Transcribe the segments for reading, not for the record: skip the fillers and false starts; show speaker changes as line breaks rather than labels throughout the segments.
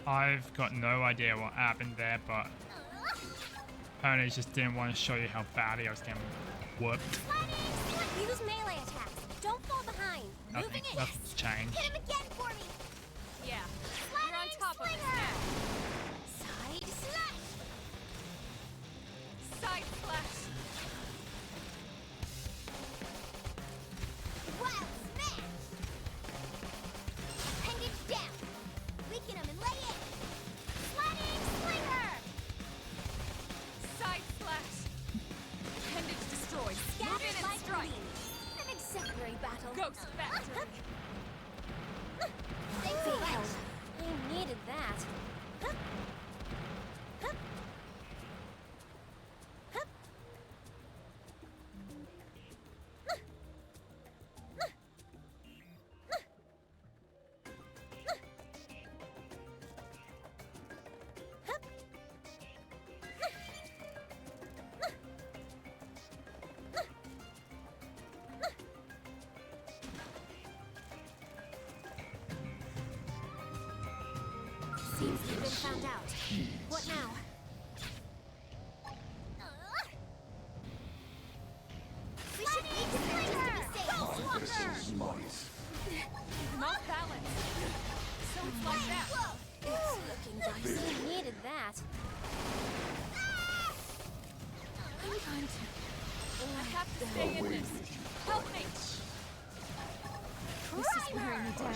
I've got no idea what happened there, but apparently he just didn't want to show you how badly I was getting whooped.
Use melee attacks. Don't fall behind. Moving it.
Nothing's changed.
Hit him again for me.
Yeah.
Sliding
You're on top
slinger.
of it now.
Side slash.
Side slash.
Wild smash. Appendage down. Weaken him and lay in. Sliding slinger.
Side slash. Appendage destroyed. Move
Scattered
in and
like
strike.
leaves. An exemplary battle.
Ghost factory.
Thanks for help. I needed that. Seems you've been found out. What now? We should eat together just to be safe. Ghost Walker!
Not balanced. So it's like that.
It's looking dicey. I needed that.
I'm to. I have to stay in this. Help me. This is wearing me down.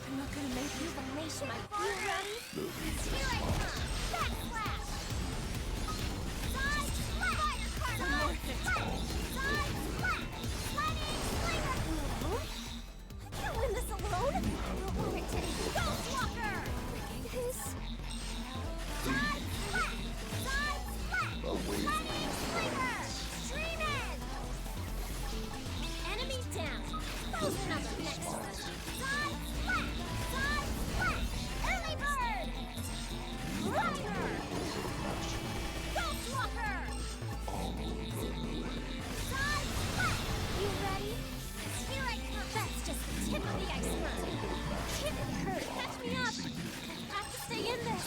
I'm not gonna make it.
Unleash my fire. You ready? Here I come. Backslash. Side slash. Fire carnival. Side slash. Sliding slinger. I can't win this alone. Don't worry, Teddy. Ghost Walker. This. Side slash. Side slash. Sliding slinger. Stream in. Enemy down. Frozen on the next one. Side slash. Side slash. Early bird. Rider. Ghost Walker. Side slash. You ready? Here I come. That's just the tip of the iceberg. Tip of the curve. Catch me up. I have to stay in this.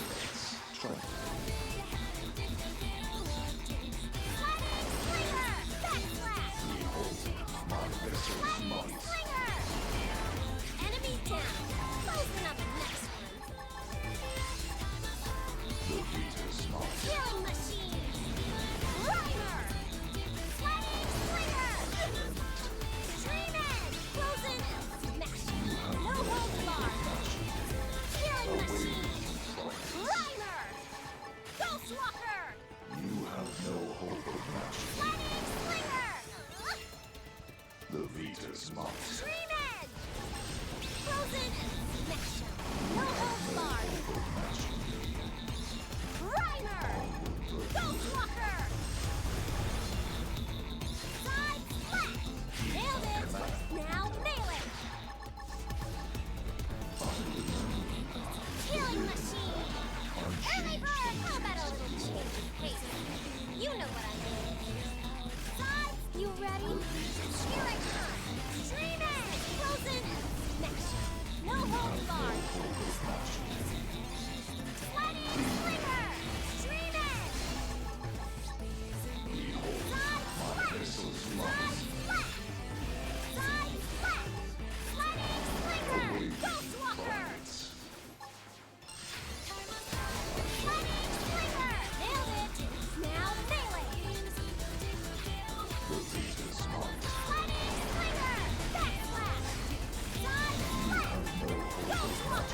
Sliding slinger. Backslash. Sliding slinger. Enemy down. Closing up the next one. Killing machine. Rider. Sliding slinger. Stream in. Frozen. Smash. No holds barred. Killing machine. Rider. Ghost Walker.
You have no hope of matching
Sliding slinger.
the Vita's might.
Stream in. Frozen. Smash. No holds barred. Rider. Ghost Walker. Side slash. Nailed it. Now melee. Killing machine. Early bird. How about a little change of pace? You know what I mean. Side. You ready? Here I come. Stream in. Frozen. Smash. No holds barred. Sliding slinger. Stream in. Side slash. Side slash. Side slash. Sliding slinger. Ghost Walker. Sliding slinger. Nailed it. Now melee. Sliding slinger. Backslash. Side slash. Ghost Walker.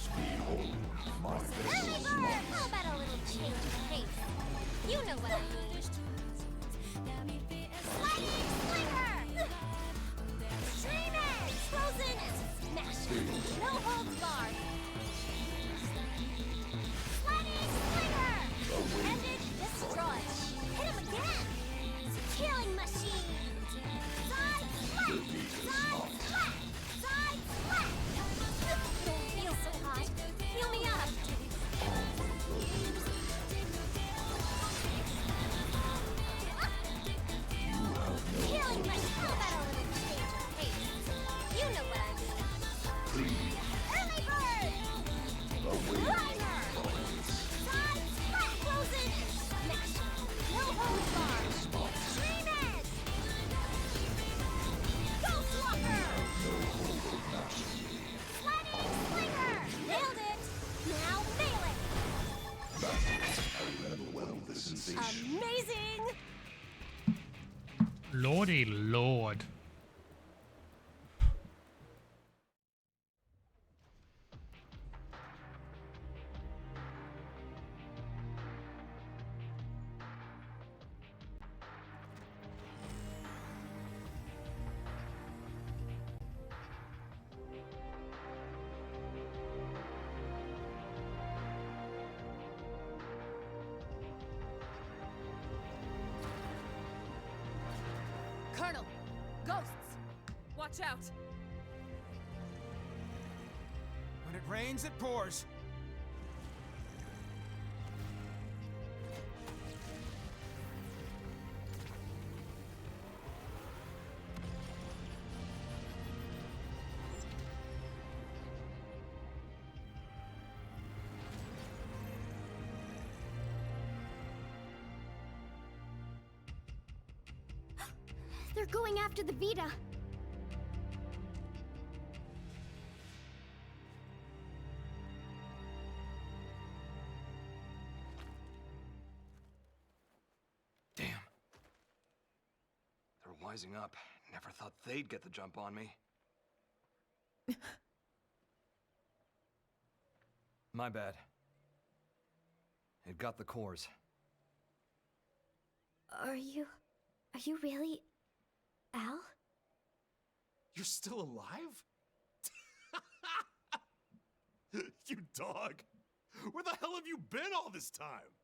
Behold, my
Early
vessel
bird!
smarts.
How about a little change of pace? You know what I mean. Sliding slinger! Stream edge! Frozen smash! No holds barred! Sliding slinger! Ended destroy! Hit him again! Killing machine! Side slap! Side slap! Side slap! Don't feel so hot. Heal me up! Killing machine! How about a little change of pace? You know what I mean. Early bird! Climber! Side slap! Frozen smash! No holds barred! Stream edge! Ghost walker! Sliding slinger! Nailed it! Now melee!
I handle well the sensation.
Amazing!
Lordy Lord.
Colonel! Ghosts! Watch out!
When it rains, it pours.
They're going after the Vita.
Damn. They're wising up. Never thought they'd get the jump on me. My bad. It got the cores.
Are you really Al?
You're still alive? You dog! Where the hell have you been all this time?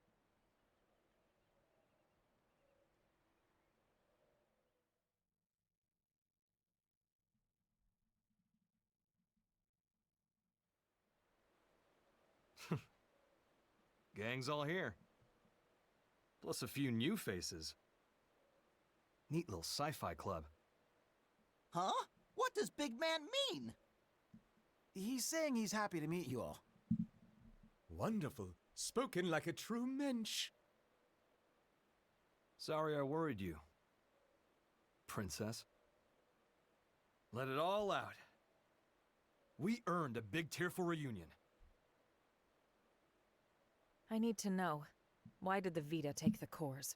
Gang's all here. Plus a few new faces. Neat little sci-fi club.
Huh? What does big man mean?
He's saying he's happy to meet you all.
Wonderful. Spoken like a true mensch.
Sorry I worried you, princess. Let it all out. We earned a big tearful reunion.
I need to know. Why did the Vita take the cores?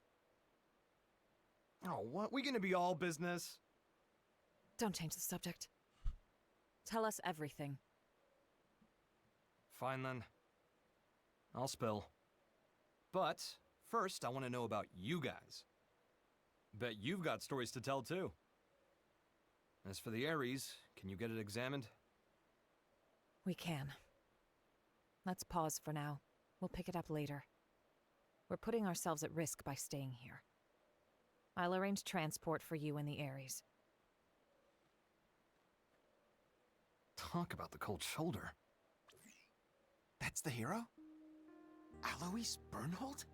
Oh, what? We gonna be all business?
Don't change the subject. Tell us everything.
Fine then. I'll spill. But first, I want to know about you guys. Bet you've got stories to tell too. As for the Ares, can you get it examined?
We can. Let's pause for now. We'll pick it up later. We're putting ourselves at risk by staying here. I'll arrange transport for you and the Ares.
Talk about the cold shoulder.
That's the hero? Alois Bernhold?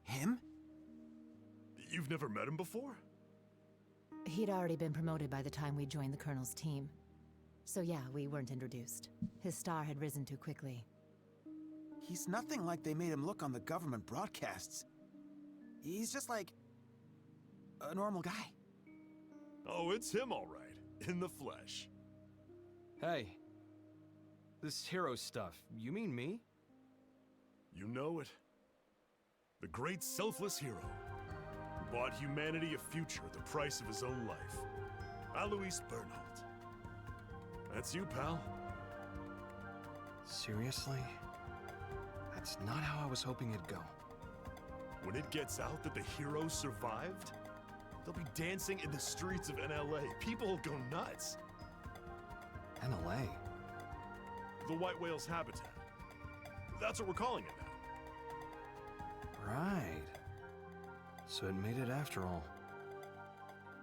Him?
You've never met him before?
He'd already been promoted by the time we joined the Colonel's team. So yeah, we weren't introduced. His star had risen too quickly.
He's nothing like they made him look on the government broadcasts. He's just like a normal guy.
Oh, it's him all right. In the flesh.
Hey. This hero stuff, you mean me?
You know it. The great selfless hero who bought humanity a future at the price of his own life. Alois Bernhold. That's you, pal.
Seriously? That's not how I was hoping it'd go.
When it gets out that the heroes survived, they'll be dancing in the streets of NLA. People will go nuts.
NLA?
The White Whale's habitat. That's what we're calling it now.
Right. So it made it after all.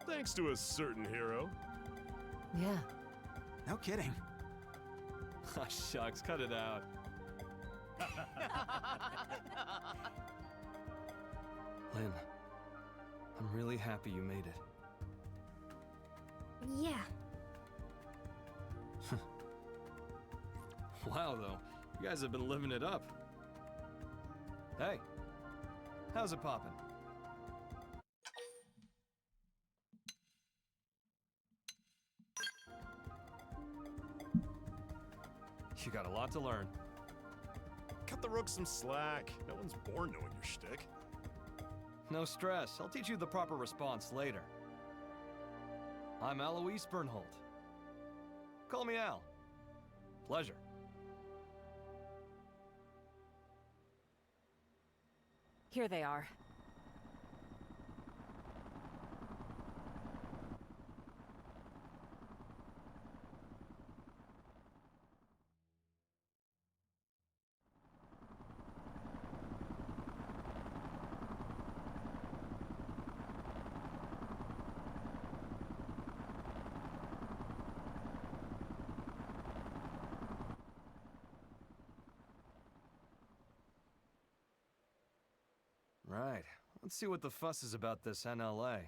Thanks to a certain hero.
Yeah.
No kidding.
Ah, shucks, cut it out. Lynn, I'm really happy you made it.
Yeah.
Wow, though. You guys have been living it up. Hey, how's it poppin'? You got a lot to learn.
Cut the Rooks some slack. No one's born knowing your shtick.
No stress. I'll teach you the proper response later. I'm Alois Bernhold. Call me Al. Pleasure.
Here they are.
Right. Let's see what the fuss is about this NLA.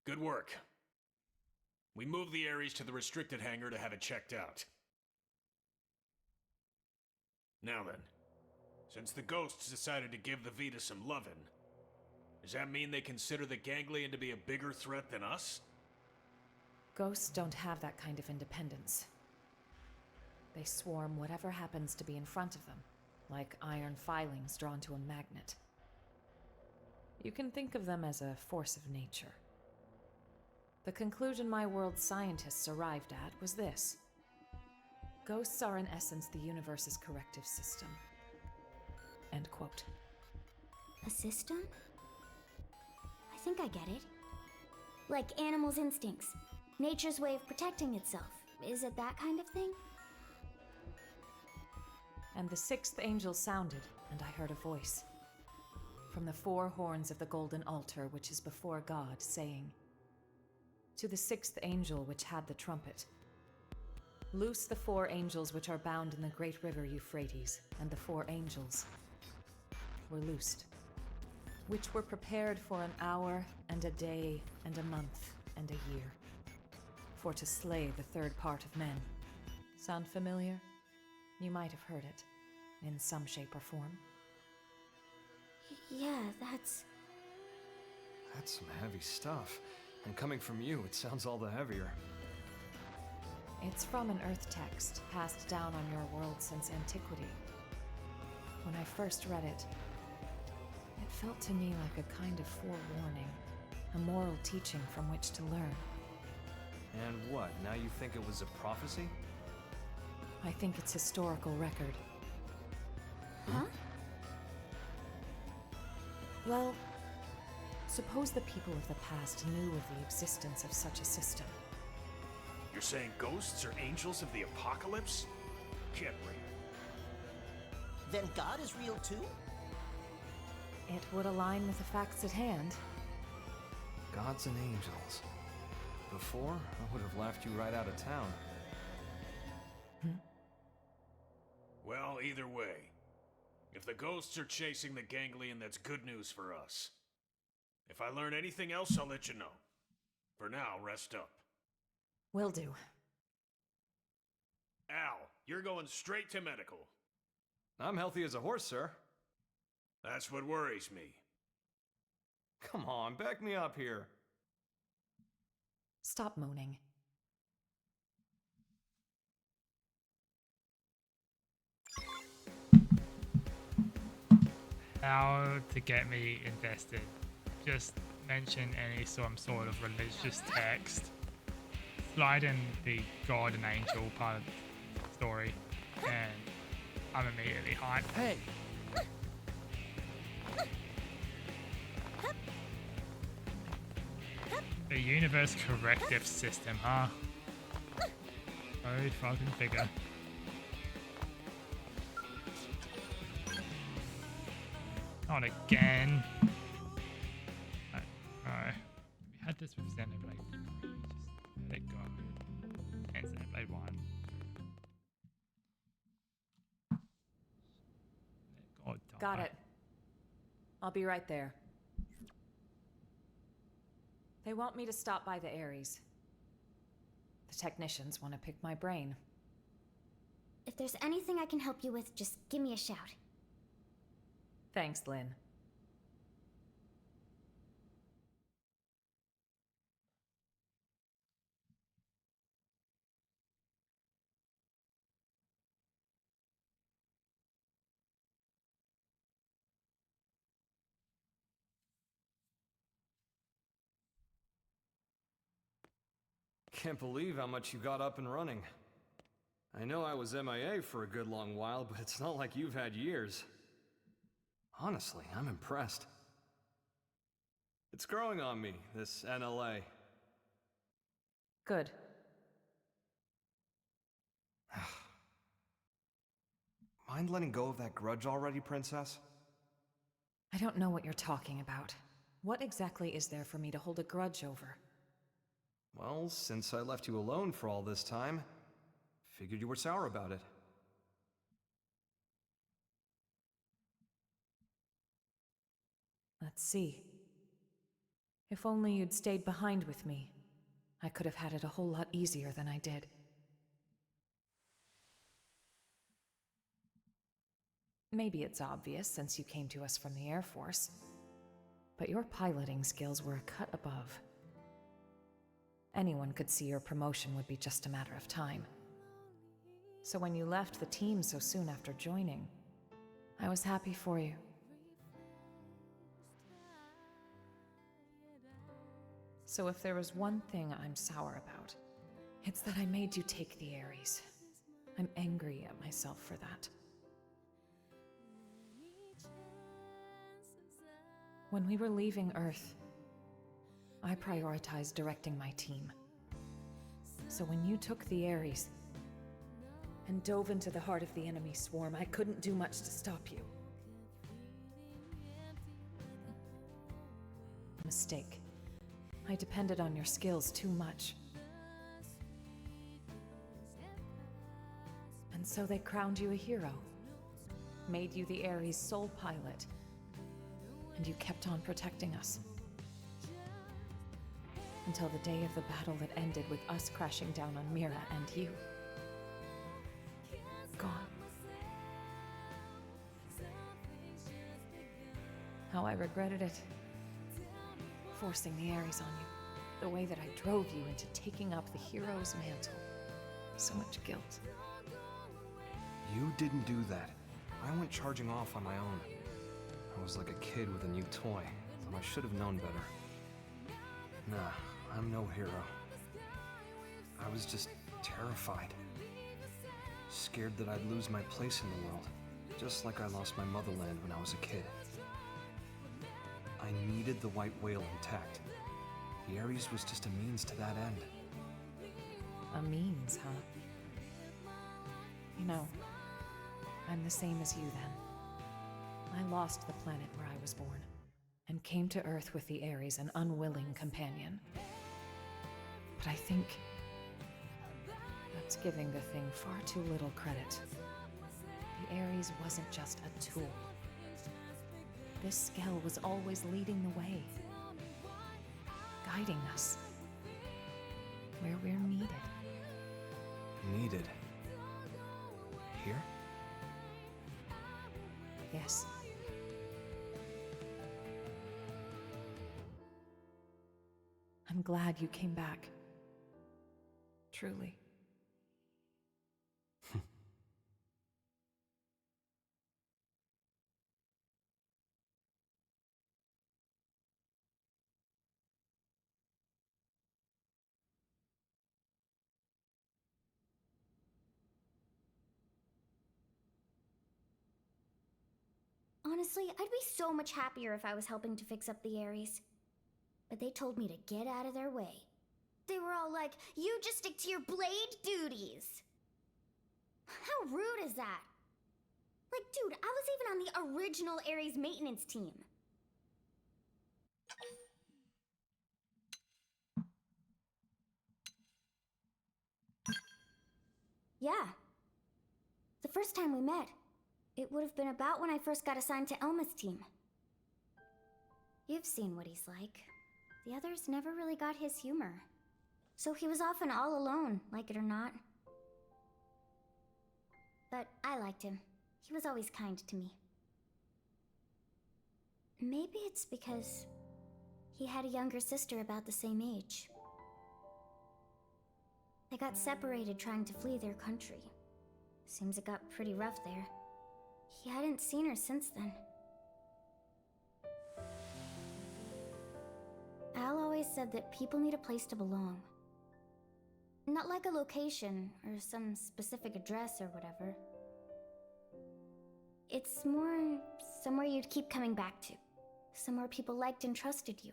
Good work. We moved the Ares to the restricted hangar to have it checked out. Now then, since the ghosts decided to give the Vita some lovin', does that mean they consider the Ganglion to be a bigger threat than us?
Ghosts don't have that kind of independence. They swarm whatever happens to be in front of them, like iron filings drawn to a magnet. You can think of them as a force of nature. The conclusion my world's scientists arrived at was this. Ghosts are in essence the universe's corrective system. End quote.
A system? I think I get it. Like animals' instincts. Nature's way of protecting itself. Is it that kind of thing?
And the sixth angel sounded, and I heard a voice. From the four horns of the golden altar which is before God, saying, to the sixth angel which had the trumpet, loose the four angels which are bound in the great river Euphrates, and the four angels were loosed, which were prepared for an hour, and a day, and a month, and a year, for to slay the third part of men. Sound familiar? You might have heard it, in some shape or form.
Yeah, that's
some heavy stuff. And coming from you, it sounds all the heavier.
It's from an Earth text, passed down on your world since antiquity. When I first read it, it felt to me like a kind of forewarning, a moral teaching from which to learn.
And what, now you think it was a prophecy?
I think it's historical record.
Huh?
Well, suppose the people of the past knew of the existence of such a system.
You're saying ghosts are angels of the apocalypse? Get real.
Then God is real too?
It would align with the facts at hand.
Gods and angels. Before, I would have laughed you right out of town.
Well, either way, if the ghosts are chasing the ganglion, that's good news for us. If I learn anything else, I'll let you know. For now, rest up.
Will do.
Al, you're going straight to medical.
I'm healthy as a horse, sir.
That's what worries me.
Come on, back me up here.
Stop moaning.
How to get me invested? Just mention any some sort of religious text. Slide in the God and Angel part of the story, and I'm immediately hyped.
Hey!
The universe corrective system, huh? Oh, fucking figure. Not again. Alright. We had this with Xenoblade 3. Just let it go. And Xenoblade 1. Let God die.
Got it. I'll be right there. They want me to stop by the Ares. The technicians want to pick my brain.
If there's anything I can help you with, just give me a shout.
Thanks, Lynn.
Can't believe how much you got up and running. I know I was MIA for a good long while, but it's not like you've had years. Honestly, I'm impressed. It's growing on me, this NLA.
Good.
Mind letting go of that grudge already, Princess?
I don't know what you're talking about. What exactly is there for me to hold a grudge over?
Well, since I left you alone for all this time, figured you were sour about it.
Let's see. If only you'd stayed behind with me, I could have had it a whole lot easier than I did. Maybe it's obvious since you came to us from the Air Force, but your piloting skills were a cut above. Anyone could see your promotion would be just a matter of time. So when you left the team so soon after joining, I was happy for you. So if there was one thing I'm sour about, it's that I made you take the Ares. I'm angry at myself for that. When we were leaving Earth, I prioritized directing my team. So when you took the Ares and dove into the heart of the enemy swarm, I couldn't do much to stop you. Mistake. I depended on your skills too much. And so they crowned you a hero, made you the Ares' sole pilot, and you kept on protecting us. Until the day of the battle that ended with us crashing down on Mira and you. Gone. How I regretted it. Forcing the Ares on you. The way that I drove you into taking up the hero's mantle. So much guilt.
You didn't do that. I went charging off on my own. I was like a kid with a new toy, and I should have known better. Nah, I'm no hero. I was just terrified. Scared that I'd lose my place in the world, just like I lost my motherland when I was a kid. I needed the white whale intact. The Ares was just a means to that end.
A means, huh? You know, I'm the same as you then. I lost the planet where I was born, and came to Earth with the Ares, an unwilling companion. But I think that's giving the thing far too little credit. The Ares wasn't just a tool. This Skell was always leading the way, guiding us where we're needed.
Needed. Here?
Yes. I'm glad you came back. Truly.
Honestly, I'd be so much happier if I was helping to fix up the Ares. But they told me to get out of their way. They were all like, you just stick to your blade duties. How rude is that? Like, dude, I was even on the original Ares maintenance team. Yeah. The first time we met, it would have been about when I first got assigned to Elma's team. You've seen what he's like. The others never really got his humor. So he was often all alone, like it or not. But I liked him. He was always kind to me. Maybe it's because he had a younger sister about the same age. They got separated trying to flee their country. Seems it got pretty rough there. He hadn't seen her since then. Al always said that people need a place to belong. Not like a location or some specific address or whatever. It's more somewhere you'd keep coming back to. Somewhere people liked and trusted you.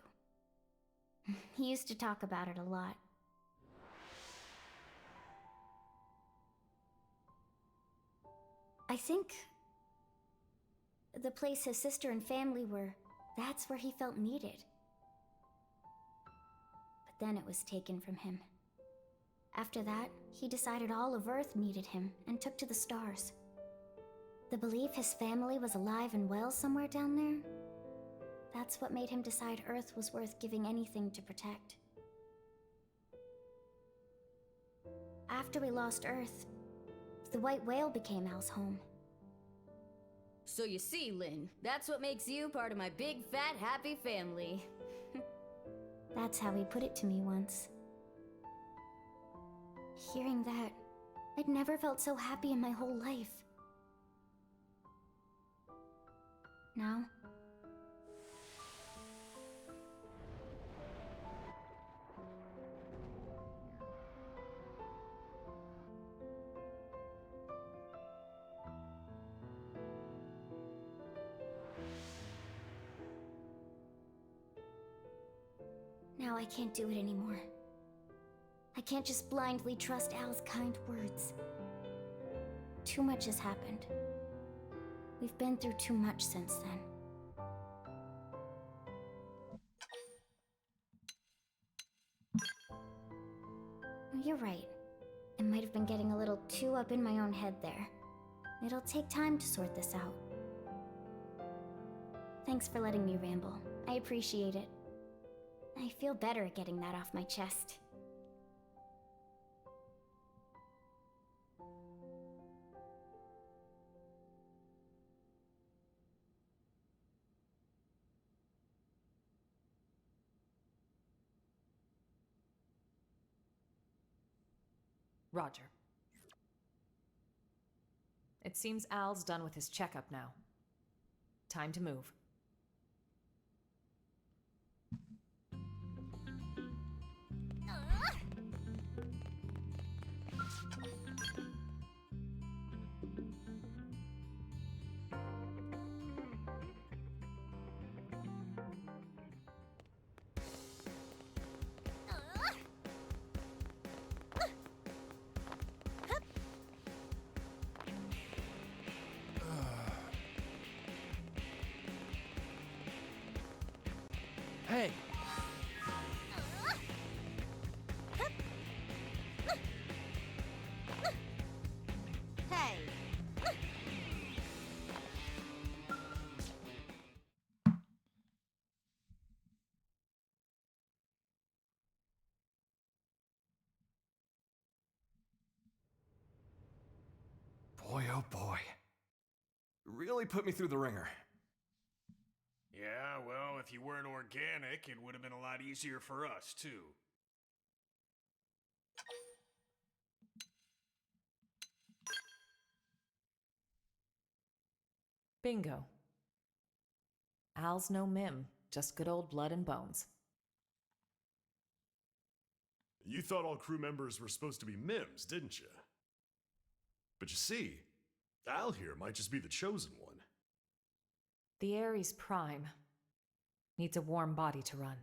He used to talk about it a lot. I think the place his sister and family were, that's where he felt needed. But then it was taken from him. After that, he decided all of Earth needed him and took to the stars. The belief his family was alive and well somewhere down there, that's what made him decide Earth was worth giving anything to protect. After we lost Earth, the white whale became Al's home.
So you see, Lynn, that's what makes you part of my big, fat, happy family.
That's how he put it to me once. Hearing that, I'd never felt so happy in my whole life. Now, I can't do it anymore. I can't just blindly trust Al's kind words. Too much has happened. We've been through too much since then. You're right. I might have been getting a little too up in my own head there. It'll take time to sort this out. Thanks for letting me ramble. I appreciate it. I feel better at getting that off my chest.
Roger. It seems Al's done with his checkup now. Time to move.
Hey!
Hey.
Boy, oh boy. Really put me through the ringer.
Yeah, well, if you weren't organic, it would have been a lot easier for us, too.
Bingo. Al's no mim, just good old blood and bones.
You thought all crew members were supposed to be Mims, didn't you? But you see, Al here might just be the chosen one.
The Ares Prime needs a warm body to run.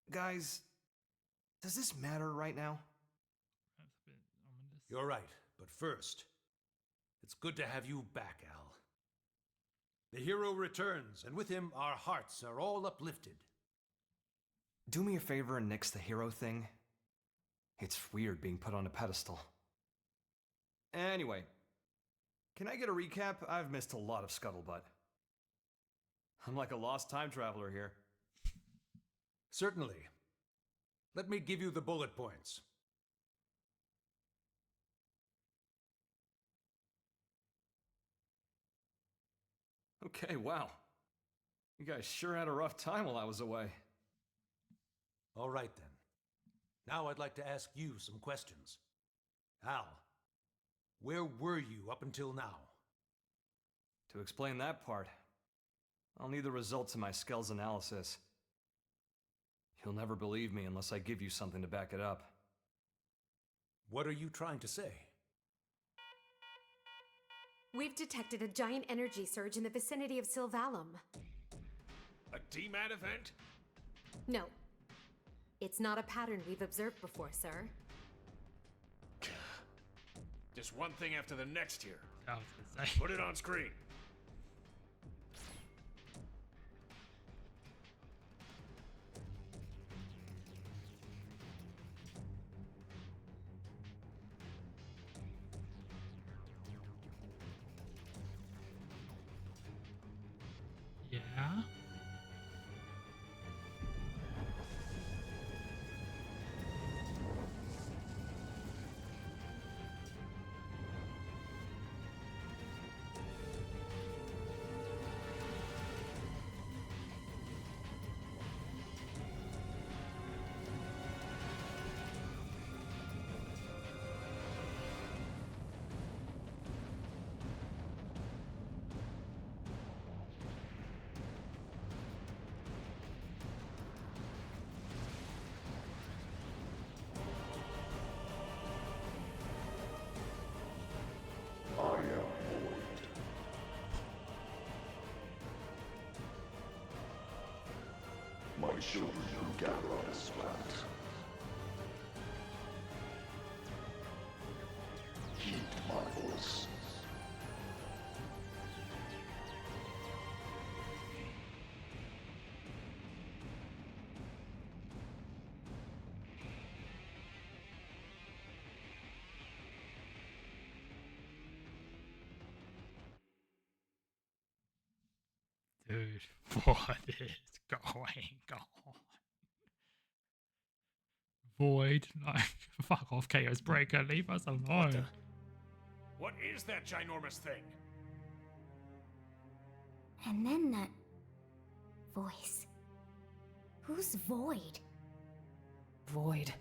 Guys, does this matter right now?
That's a bit ominous.
You're right, but first, it's good to have you back, Al. The hero returns, and with him, our hearts are all uplifted.
Do me a favor and nix the hero thing. It's weird being put on a pedestal. Anyway, can I get a recap? I've missed a lot of scuttlebutt. I'm like a lost time traveler here.
Certainly. Let me give you the bullet points.
Okay, wow. You guys sure had a rough time while I was away.
All right, then. Now I'd like to ask you some questions. Al, where were you up until now?
To explain that part, I'll need the results of my Skell's analysis. You'll never believe me unless I give you something to back it up.
What are you trying to say?
We've detected a giant energy surge in the vicinity of Sylvalum.
A DMAT event?
No. It's not a pattern we've observed before, sir.
Just one thing after the next here.
I was gonna say.
Put it on screen.
Yeah.
I am void. My children will gather on this planet. Heed my voice.
Dude, what is going on? Void, like, fuck off, Chaos Breaker, leave us alone.
What is that ginormous thing?
And then that voice. Who's Void?
Void.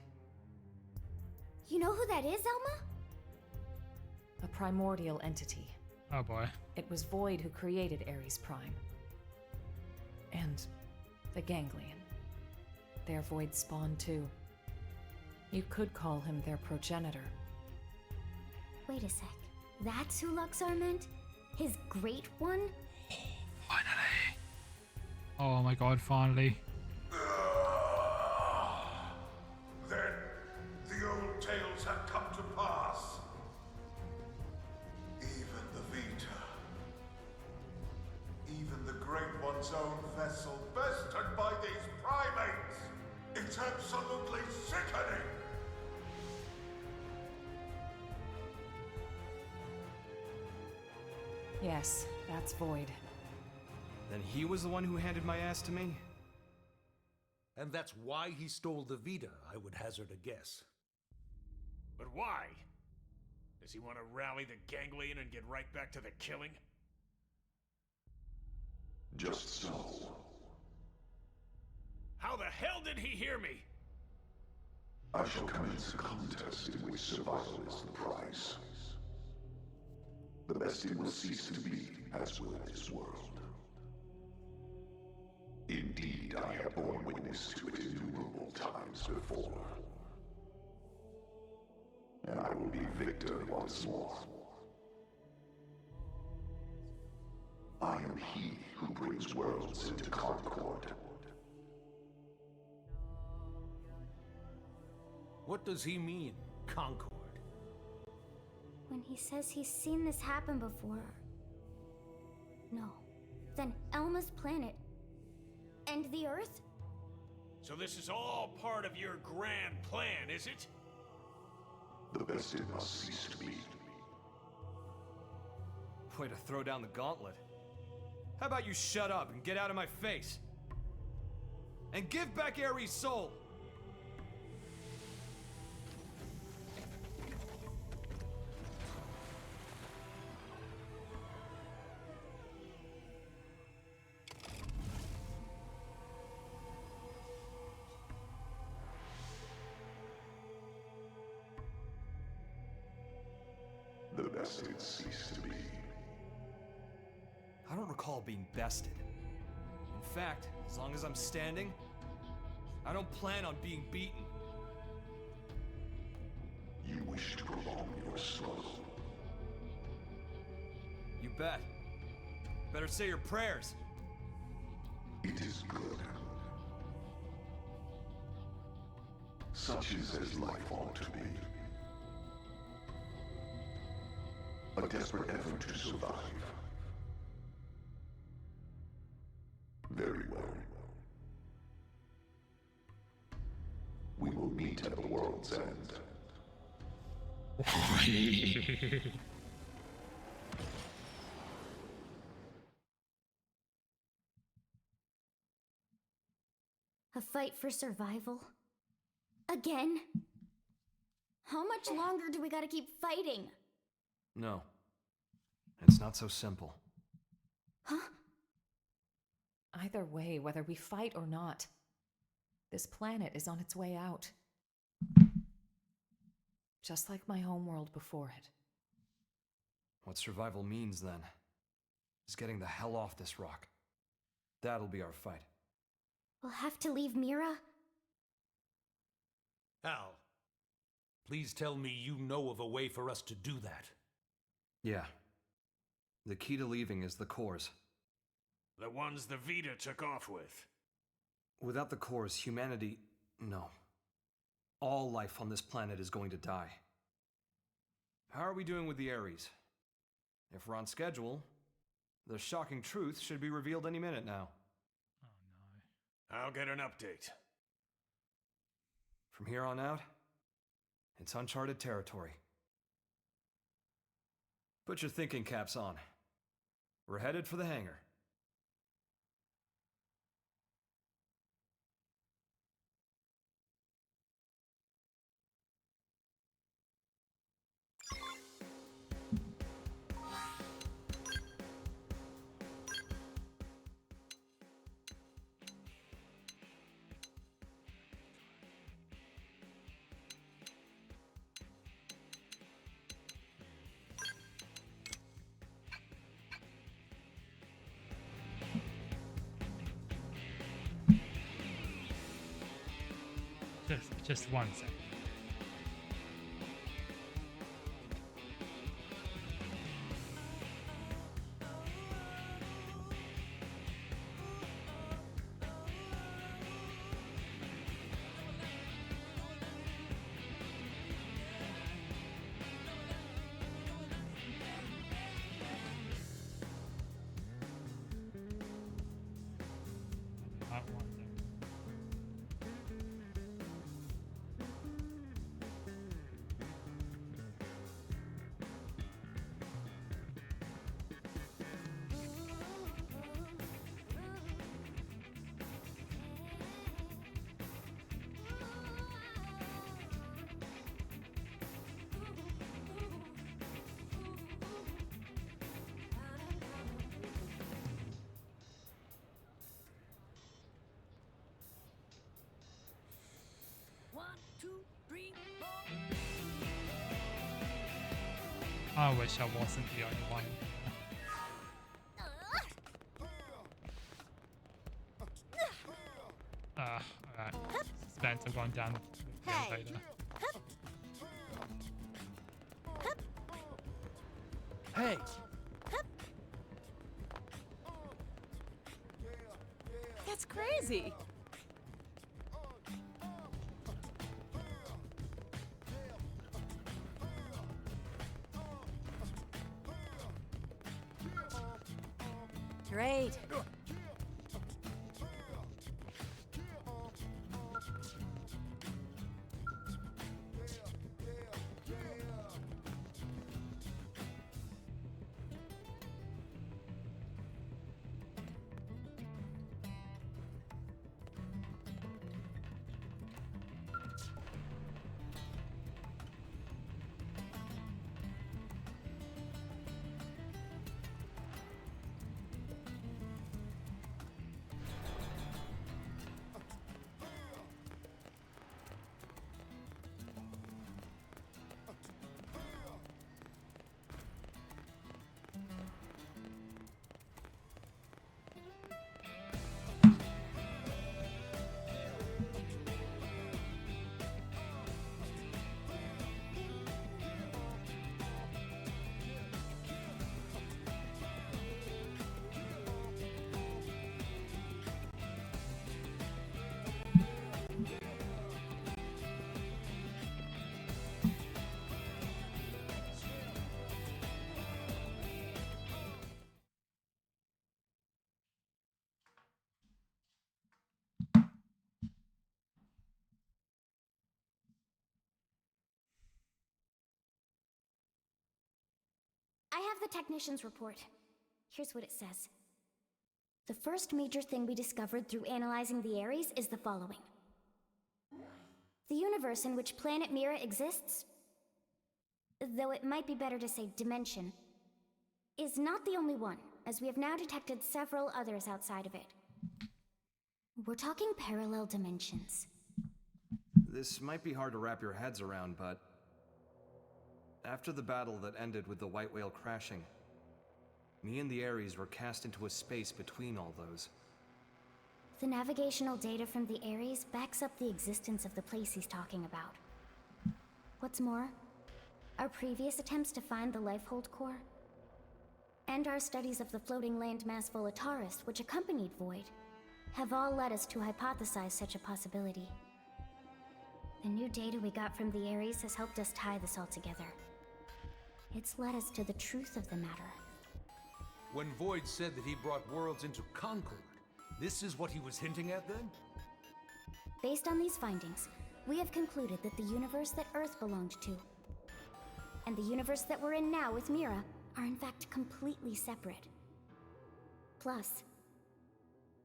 You know who that is, Elma?
A primordial entity.
Oh boy.
It was Void who created Ares Prime. And the Ganglion. Their Void spawn too. You could call him their progenitor.
Wait a sec. That's who Luxar meant? His great one?
Finally. Oh my god, finally.
Then the old tales have come to pass. Even the Vita. Even the Great One's own vessel, bested by
Yes, that's Void.
Then he was the one who handed my ass to me?
And that's why he stole the Vita, I would hazard a guess.
But why? Does he want to rally the ganglion and get right back to the killing?
Just so.
How the hell did he hear me?
I shall commence a contest in which survival is the prize. The bested will cease to be, as will this world. Indeed, I have borne witness to it innumerable times before. And I will be victor once more. I am he who brings worlds into concord.
What does he mean, Concord?
When he says he's seen this happen before... No. Then Elma's planet... and the Earth?
So this is all part of your grand plan, is it?
The bested must cease to be.
Way to throw down the gauntlet. How about you shut up and get out of my face? And give back Ares' soul!
The bested cease to be.
I don't recall being bested. In fact, as long as I'm standing, I don't plan on being beaten.
You wish to prolong your struggle.
You bet. Better say your prayers.
It is good. Such is as life ought to be. A desperate effort to survive. Very well. We will meet at the world's end.
A fight for survival? Again? How much longer do we gotta keep fighting?
No. It's not so simple.
Huh?
Either way, whether we fight or not, this planet is on its way out. Just like my homeworld before it.
What survival means, then, is getting the hell off this rock. That'll be our fight.
We'll have to leave Mira?
Al, please tell me you know of a way for us to do that.
Yeah. The key to leaving is the cores.
The ones the Vita took off with.
Without the cores, humanity... no. All life on this planet is going to die. How are we doing with the Ares? If we're on schedule, the shocking truth should be revealed any minute now.
Oh no.
I'll get an update.
From here on out, it's uncharted territory. Put your thinking caps on. We're headed for the hangar.
Just one second. I wish I wasn't the only one. Alright. Suspense, I'm going down the elevator.
Hey!
That's crazy. Great.
I have the technician's report. Here's what it says. The first major thing we discovered through analyzing the Ares is the following. The universe in which planet Mira exists, though it might be better to say dimension, is not the only one, as we have now detected several others outside of it. We're talking parallel dimensions.
This might be hard to wrap your heads around, but after the battle that ended with the White Whale crashing, me and the Ares were cast into a space between all those.
The navigational data from the Ares backs up the existence of the place he's talking about. What's more, our previous attempts to find the Lifehold core, and our studies of the floating landmass Volataris, which accompanied Void, have all led us to hypothesize such a possibility. The new data we got from the Ares has helped us tie this all together. It's led us to the truth of the matter.
When Void said that he brought worlds into Concord, this is what he was hinting at then?
Based on these findings, we have concluded that the universe that Earth belonged to, and the universe that we're in now with Mira, are in fact completely separate. Plus,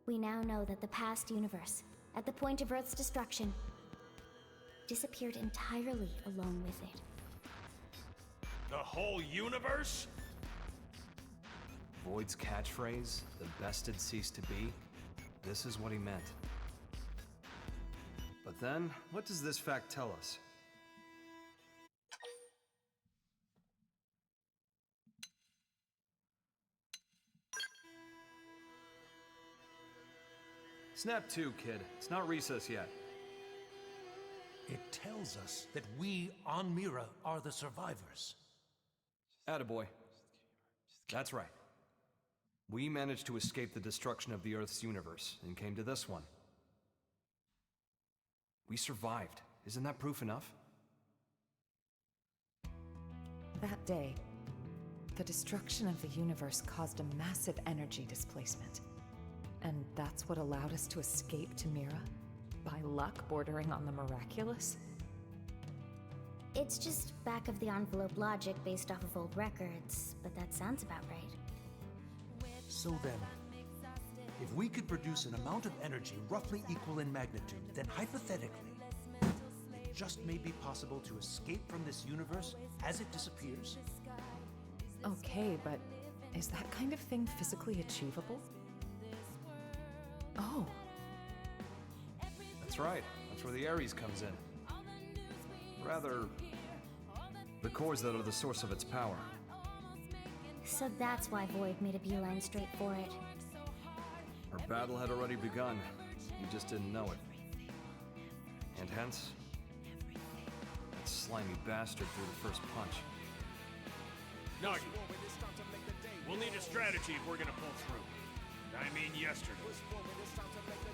we now know that the past universe, at the point of Earth's destruction, disappeared entirely along with it.
The whole universe?
Void's catchphrase, the best had ceased to be, this is what he meant. But then, what does this fact tell us? Snap 2, kid. It's not recess yet.
It tells us that we on Mira are the survivors.
Attaboy. That's right. We managed to escape the destruction of the Earth's universe and came to this one. We survived. Isn't that proof enough?
That day, the destruction of the universe caused a massive energy displacement. And that's what allowed us to escape to Mira? By luck bordering on the miraculous?
It's just back-of-the-envelope logic based off of old records, but that sounds about right.
So then, if we could produce an amount of energy roughly equal in magnitude, then hypothetically, it just may be possible to escape from this universe as it disappears?
Okay, but is that kind of thing physically achievable? Oh.
That's right. That's where the Ares comes in. Rather, the cores that are the source of its power.
So that's why Void made a beeline straight for it.
Her battle had already begun. You just didn't know it. And hence, that slimy bastard threw the first punch.
Nagi, we'll need a strategy if we're gonna pull through. I mean yesterday.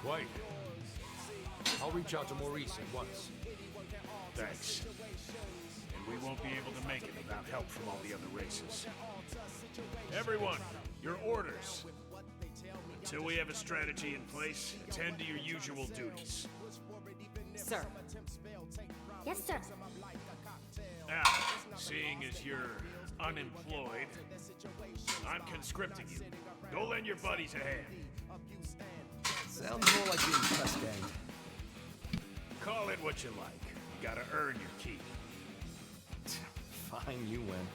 Quite. I'll reach out to Maurice at once.
Thanks. And we won't be able to make it without help from all the other races. Everyone, your orders. Until we have a strategy in place, attend to your usual duties.
Sir.
Yes, sir.
Now, seeing as you're unemployed, I'm conscripting you. Go lend your buddies a hand.
Sounds more like being press ganged.
Call it what you like. You gotta earn your keep.
Fine, you win.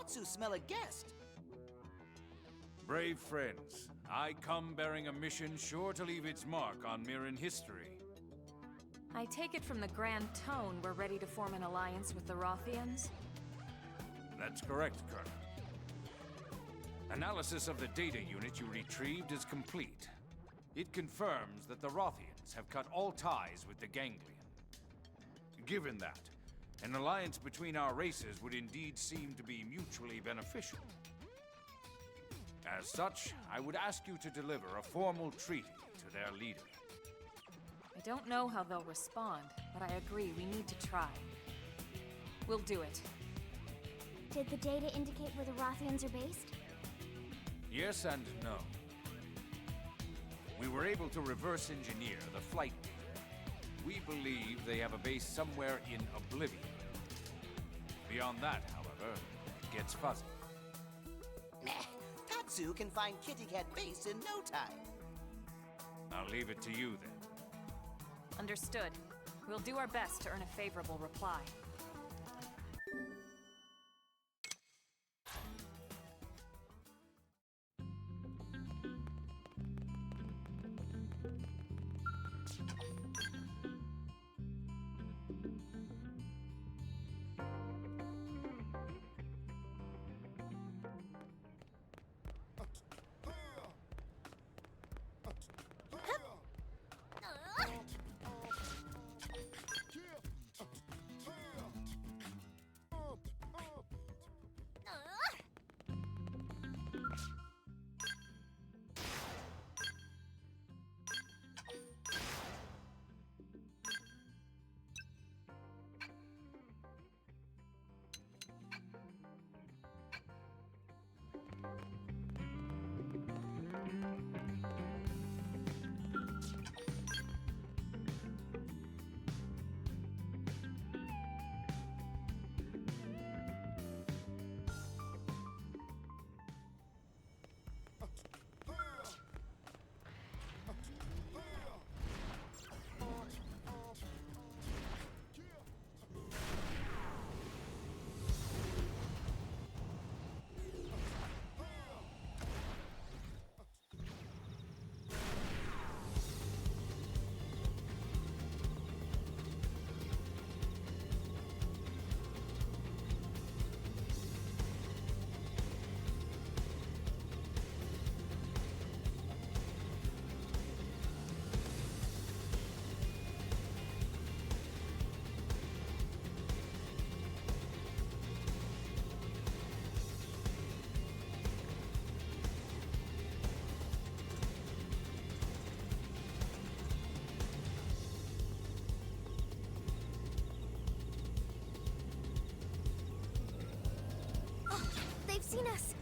Tatsu smell a guest.
Brave friends, I come bearing a mission sure to leave its mark on Mirren history.
I take it from the grand tone we're ready to form an alliance with the Rothians?
That's correct, Colonel. Analysis of the data unit you retrieved is complete. It confirms that the Rothians have cut all ties with the Ganglion. Given that, an alliance between our races would indeed seem to be mutually beneficial. As such, I would ask you to deliver a formal treaty to their leader.
I don't know how they'll respond, but I agree we need to try. We'll do it.
Did the data indicate where the Rothians are based?
Yes and no. We were able to reverse engineer the flight data. We believe they have a base somewhere in Oblivion. Beyond that, however, it gets fuzzy.
Nah, Tatsu can find Kitty Cat Base in no time.
I'll leave it to you then.
Understood. We'll do our best to earn a favorable reply.
seen us.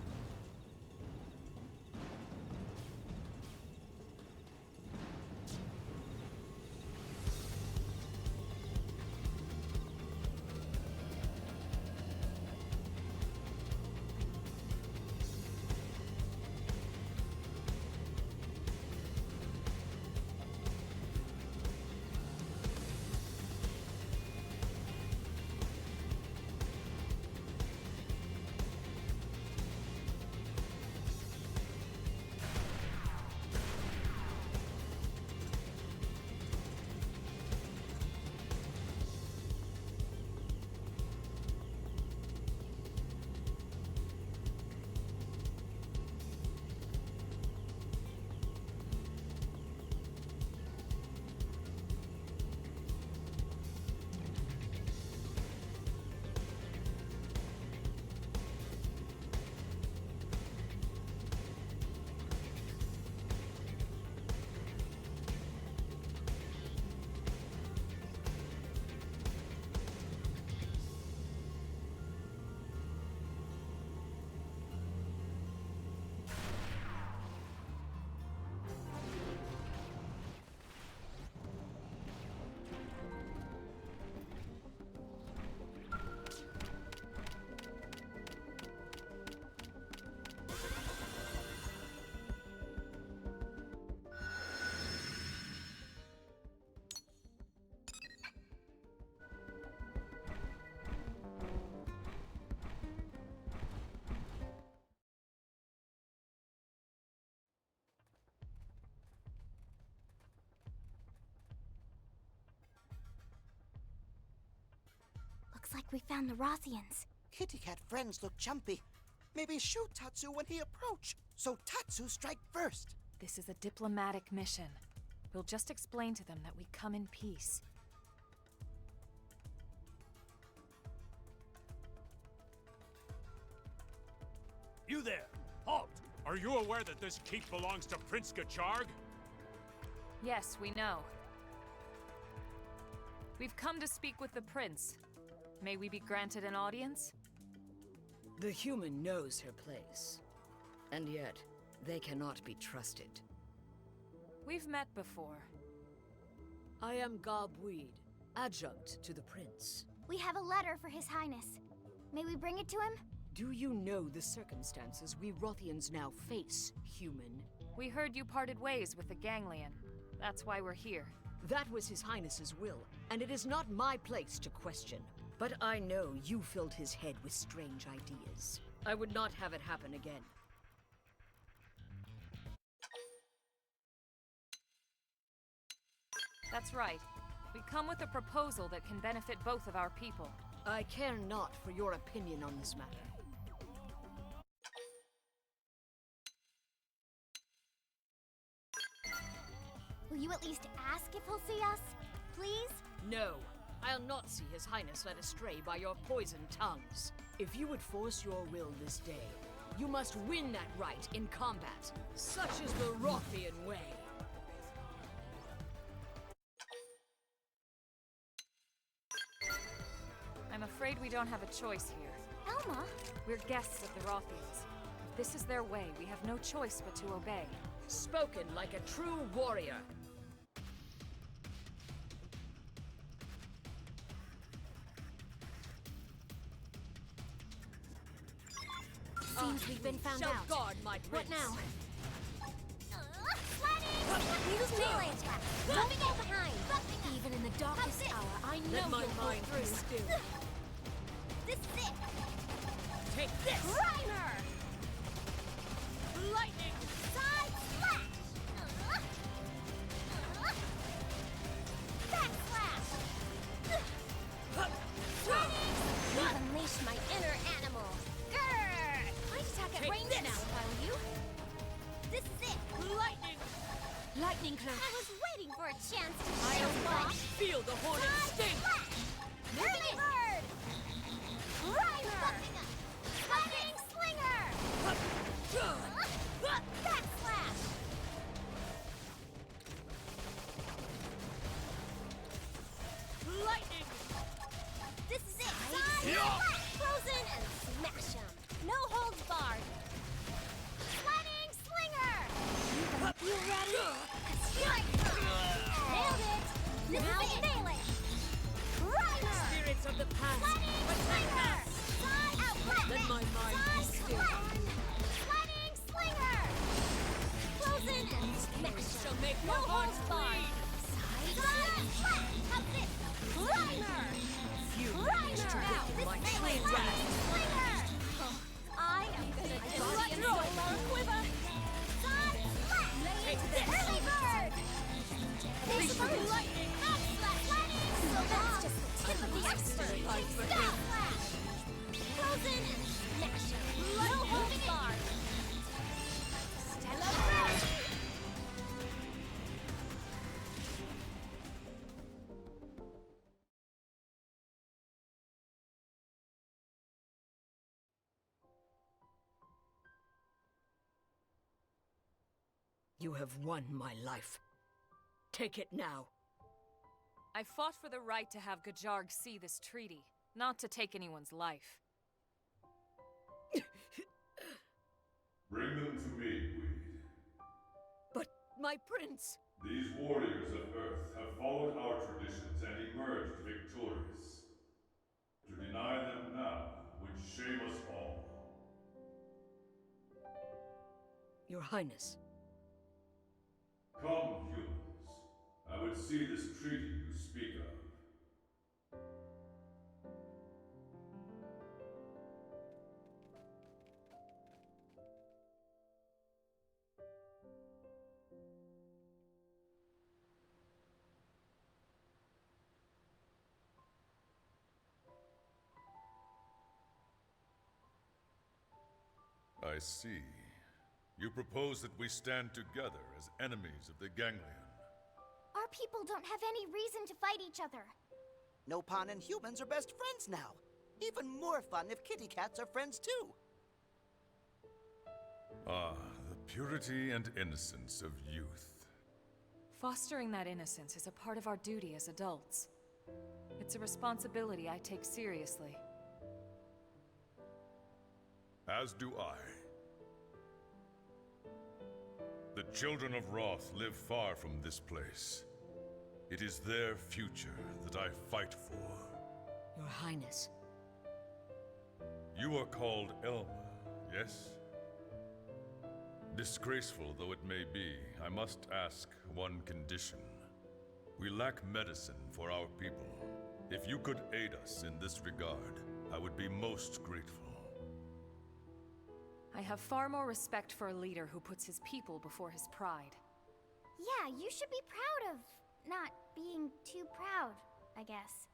Looks like we found the Rothians.
Kitty Cat friends look jumpy. Maybe shoot Tatsu when he approach. So Tatsu strike first.
This is a diplomatic mission. We'll just explain to them that we come in peace.
You there! Halt! Are you aware that this keep belongs to Prince Gacharg?
Yes, we know. We've come to speak with the prince. May we be granted an audience?
The human knows her place. And yet, they cannot be trusted.
We've met before.
I am Gob Weed, adjunct to the prince.
We have a letter for His Highness. May we bring it to him?
Do you know the circumstances we Rothians now face, human?
We heard you parted ways with the Ganglion. That's why we're here.
That was His Highness's will, and it is not my place to question. But I know you filled his head with strange ideas. I would not have it happen again.
That's right. We come with a proposal that can benefit both of our people.
I care not for your opinion on this matter.
Will you at least ask if he'll see us? Please?
No. I'll not see His Highness led astray by your poisoned tongues. If you would force your will this day, you must win that right in combat. Such is the Rothian way.
I'm afraid we don't have a choice here.
Elma?
We're guests of the Rothians. If this is their way, we have no choice but to obey.
Spoken like a true warrior.
Seems we've been found out.
Guard my
What
prince.
now?
Use melee attack. Don't fall behind.
Even in the darkest hour, I know
Let my
you'll pull
mind be
through.
still.
This is it.
Take this!
Primer!
Lightning!
Side slash! Backslash! You've unleashed my inner animal. Grrr! I'd attack at
Take
range
this.
now if I were you. This is it.
Lightning! Lightning cloak!
I was waiting for a chance to
I
show
am
off.
Feel the hornet
Side
sting!
slash! Early bird! Primer! Lightning slinger! Backslash!
Lightning!
This is it! Side slash! Frozen and smash 'em! No holds barred! Sliding slinger! Side outlet!
Let my mind
Side
be still.
flat! Sliding slinger! Frozen smash!
Shall make
No
my heart
holds barred!
bleed.
Side flat! How's this? Primer! Primer! Now, this
my
melee
true
sliding slinger! I am gonna destroy our quiver! Side flat! Early bird! This is lightning! Back slash! Lightning! So that's just the tip of the iceberg! Sky flash! Frozen smash! No holds barred! Stella Burst!
You have won my life. Take it now.
I fought for the right to have Gajarg see this treaty, not to take anyone's life.
Bring them to me, Weed.
But my prince...
These warriors of Earth have followed our traditions and emerged victorious. To deny them now would shame us all.
Your Highness.
Come, humans. I would see this treaty you speak of. I see. You propose that we stand together as enemies of the Ganglion.
Our people don't have any reason to fight each other.
Nopon and humans are best friends now. Even more fun if kitty cats are friends too.
Ah, the purity and innocence of youth.
Fostering that innocence is a part of our duty as adults. It's a responsibility I take seriously.
As do I. The children of Roth live far from this place. It is their future that I fight for.
Your Highness.
You are called Elma, yes? Disgraceful though it may be, I must ask one condition. We lack medicine for our people. If you could aid us in this regard, I would be most grateful.
I have far more respect for a leader who puts his people before his pride.
Yeah, you should be proud of not being too proud, I guess.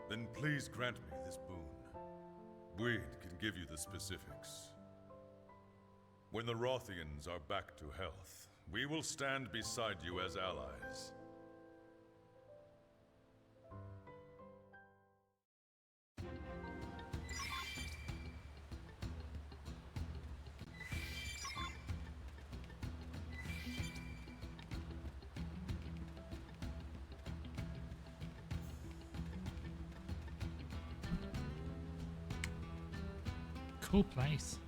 Then please grant me this boon. Weed can give you the specifics. When the Rothians are back to health, we will stand beside you as allies.
Cool place.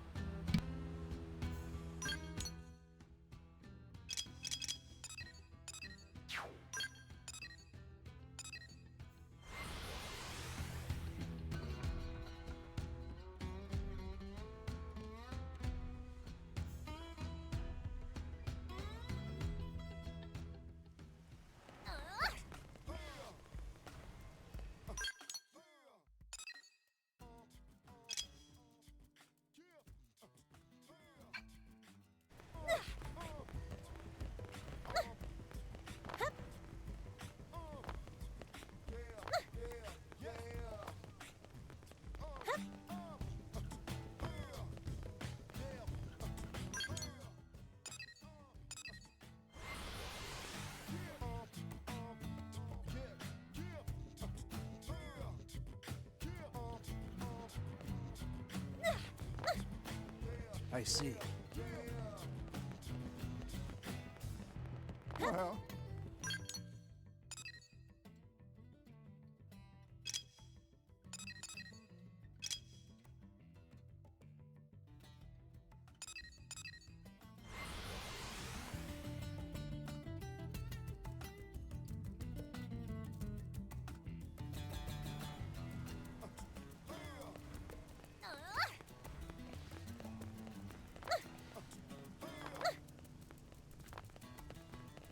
I see.
Well...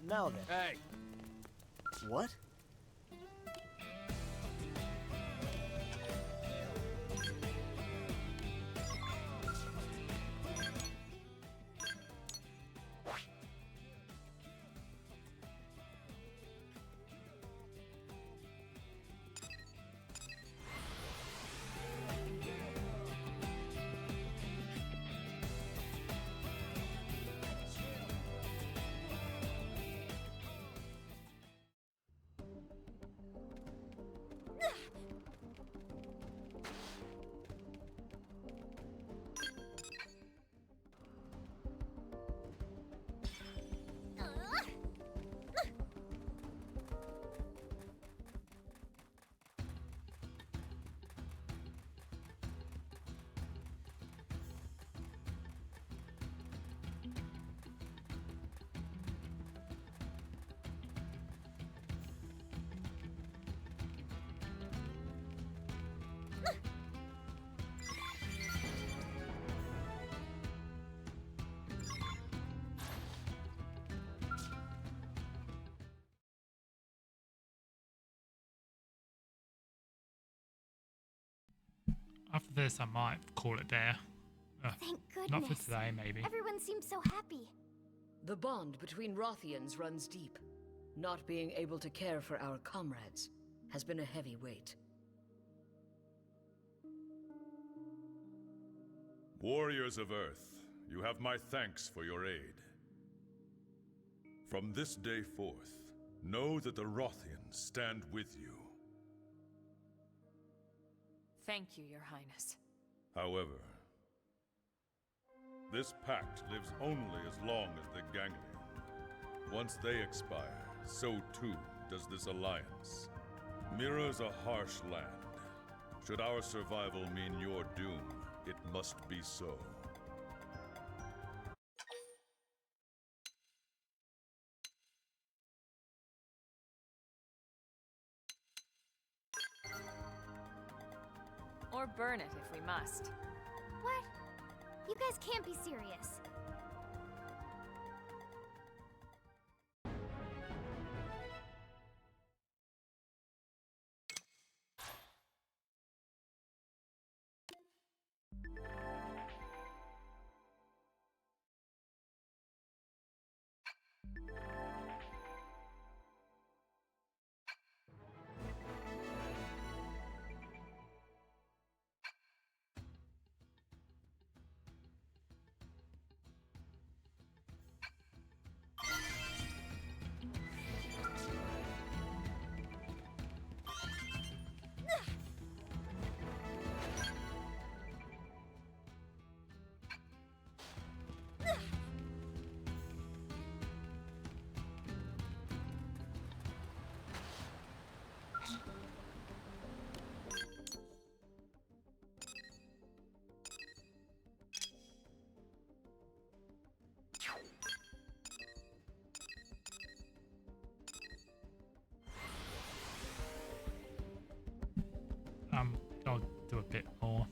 Now then.
Hey!
What?
After this, I might call it there.
Thank goodness.
Not for today, maybe.
Everyone seems so happy.
The bond between Rothians runs deep. Not being able to care for our comrades has been a heavy weight.
Warriors of Earth, you have my thanks for your aid. From this day forth, know that the Rothians stand with you.
Thank you, Your Highness.
However, this pact lives only as long as the Ganglion. Once they expire, so too does this alliance. Mira's a harsh land. Should our survival mean your doom, it must be so.
Or burn it if we must.
What? You guys can't be serious.
I'll do a bit more.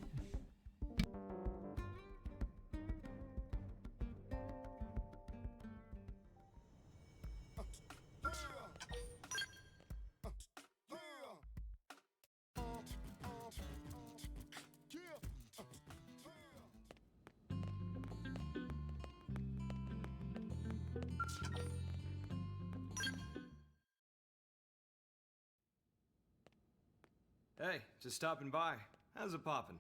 Hey, just stopping by. How's it poppin'?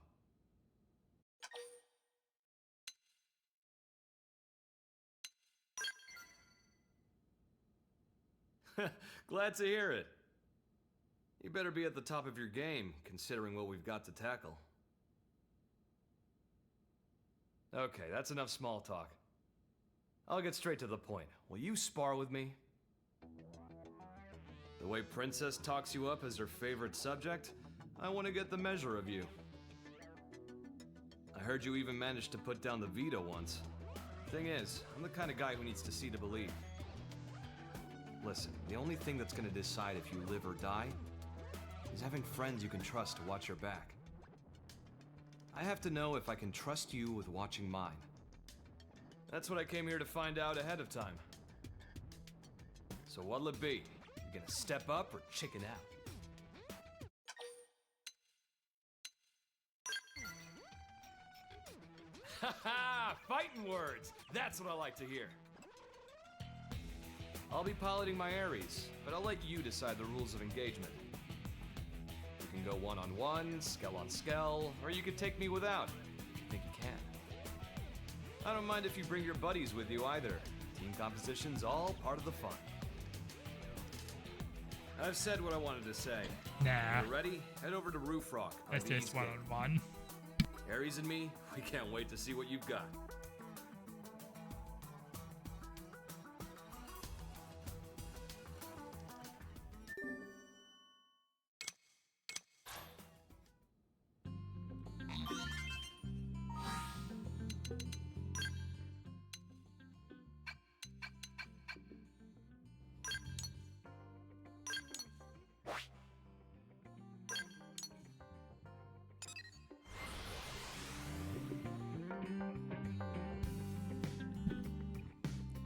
Glad to hear it. You better be at the top of your game, considering what we've got to tackle. Okay, that's enough small talk. I'll get straight to the point. Will you spar with me? The way Princess talks you up as her favorite subject, I want to get the measure of you. I heard you even managed to put down the veto once. Thing is, I'm the kind of guy who needs to see to believe. Listen, the only thing that's gonna decide if you live or die is having friends you can trust to watch your back. I have to know if I can trust you with watching mine. That's what I came here to find out ahead of time. So what'll it be? You gonna step up or chicken out? Haha! Fighting words! That's what I like to hear. I'll be piloting my Ares, but I'll let you decide the rules of engagement. You can go one-on-one, skell on skell, or you could take me without, if you think you can. I don't mind if you bring your buddies with you either. Team composition's all part of the fun. I've said what I wanted to say.
Nah.
When you're ready? Head over to Roof Rock.
Let's just one-on-one.
Ares and me, we can't wait to see what you've got.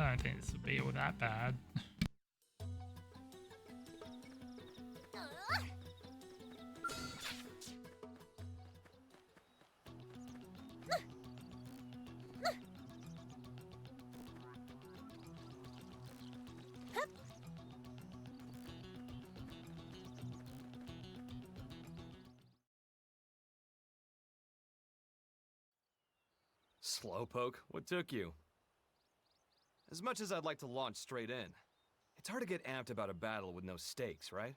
I don't think this would be all that bad.
Slowpoke, what took you? As much as I'd like to launch straight in, it's hard to get amped about a battle with no stakes, right?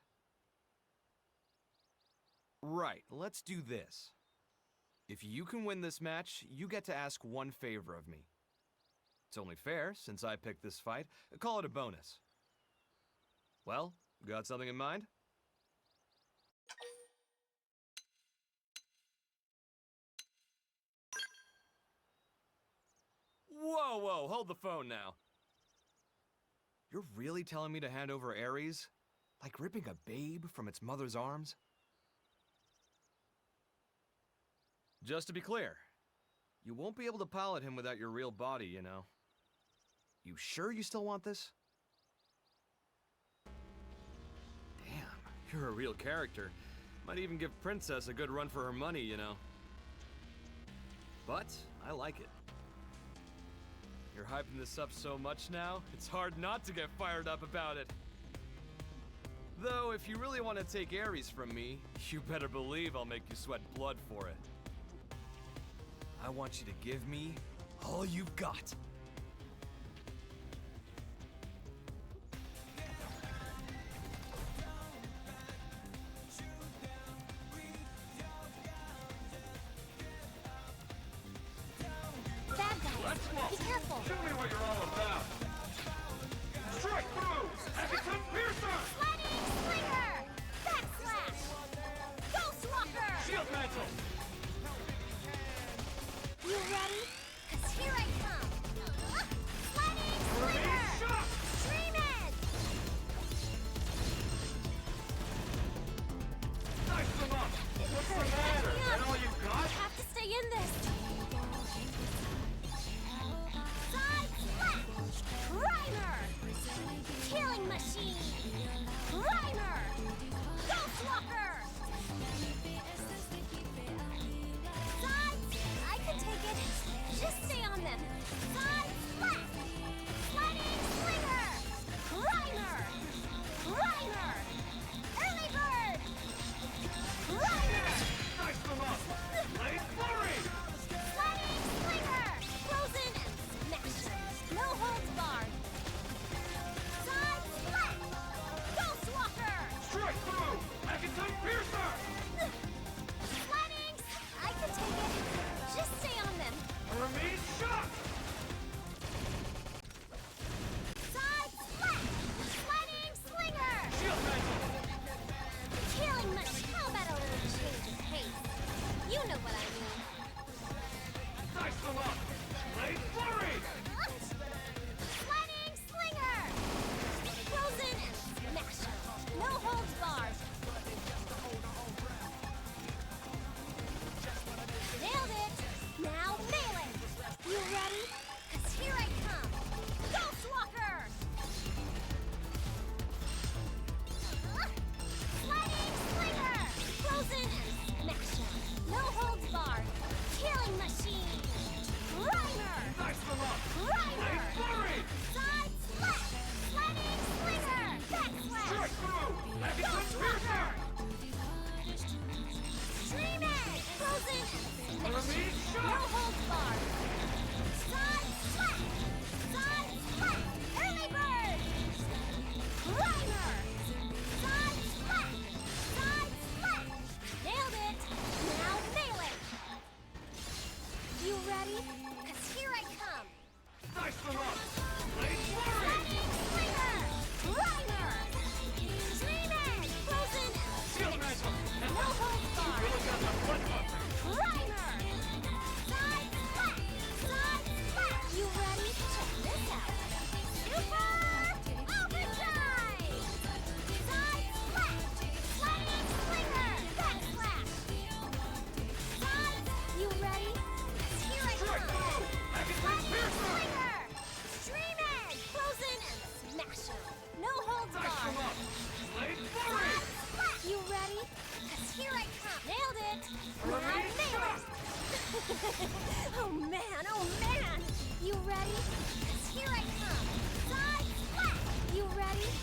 Right, let's do this. If you can win this match, you get to ask one favor of me. It's only fair, since I picked this fight. Call it a bonus. Well, got something in mind? Whoa, whoa, hold the phone now. You're really telling me to hand over Ares? Like ripping a babe from its mother's arms? Just to be clear, you won't be able to pilot him without your real body, you know. You sure you still want this? Damn, you're a real character. Might even give Princess a good run for her money, you know. But I like it. You're hyping this up so much now, it's hard not to get fired up about it. Though, if you really want to take Ares from me, you better believe I'll make you sweat blood for it. I want you to give me all you've got.
Bad guys, be careful.
Show me what you're all about. Strike through and become piercer.
Sliding slinger, backslash, ghost walker.
Shield mantle.
You ready? 'Cause here I come. Sliding slinger, stream edge.
Nice them up. What's the
Hurry,
matter?
back me
That
up.
all you got?
I have to stay in this. Side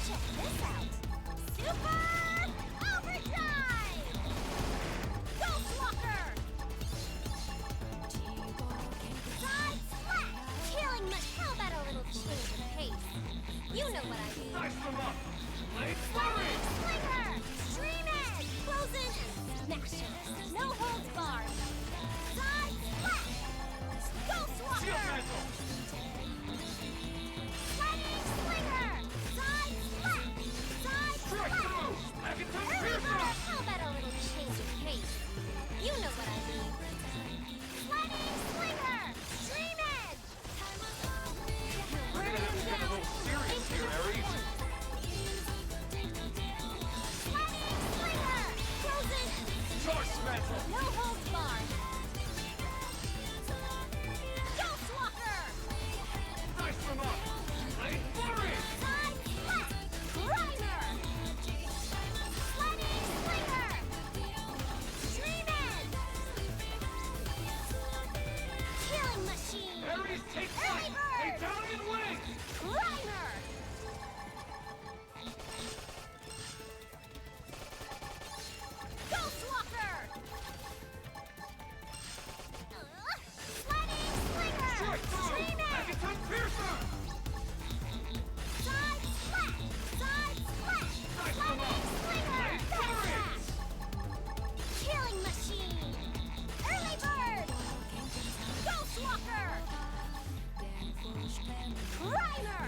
Check this out. Super Overdrive! Ghost Walker! Side Slash! Killing much. How about a little change of pace? You know what I mean.
Nice from up! Late
Flaming Slinger! Stream Edge! Frozen and Smasher! No holds barred! Side Slash! Ghost Walker! Flaming Slinger! Side Slash! Side Slash! Early bird! How about a little change of pace? You know what I mean. Flaming Slinger! Stream Edge!
We're gonna have to get a little serious here, Ares.
Flaming Slinger! Frozen!
Charge Mantle!
No holds barred! Ghost Walker!
Nice from up! Late Flurry!
Side Slash! Grimer! Flaming Slinger! Stream Edge! Killing Machine!
Ares, take
Early
flight!
bird!
Italian wing!
Grimer! Ghost Walker! Flaming Slinger!
Strike through!
Stream Edge!
Megaton Piercer!
Side Slash! Side Slash! Flaming Slinger! Backslash! Killing Machine! Early Bird! Ghost Walker! Grimer!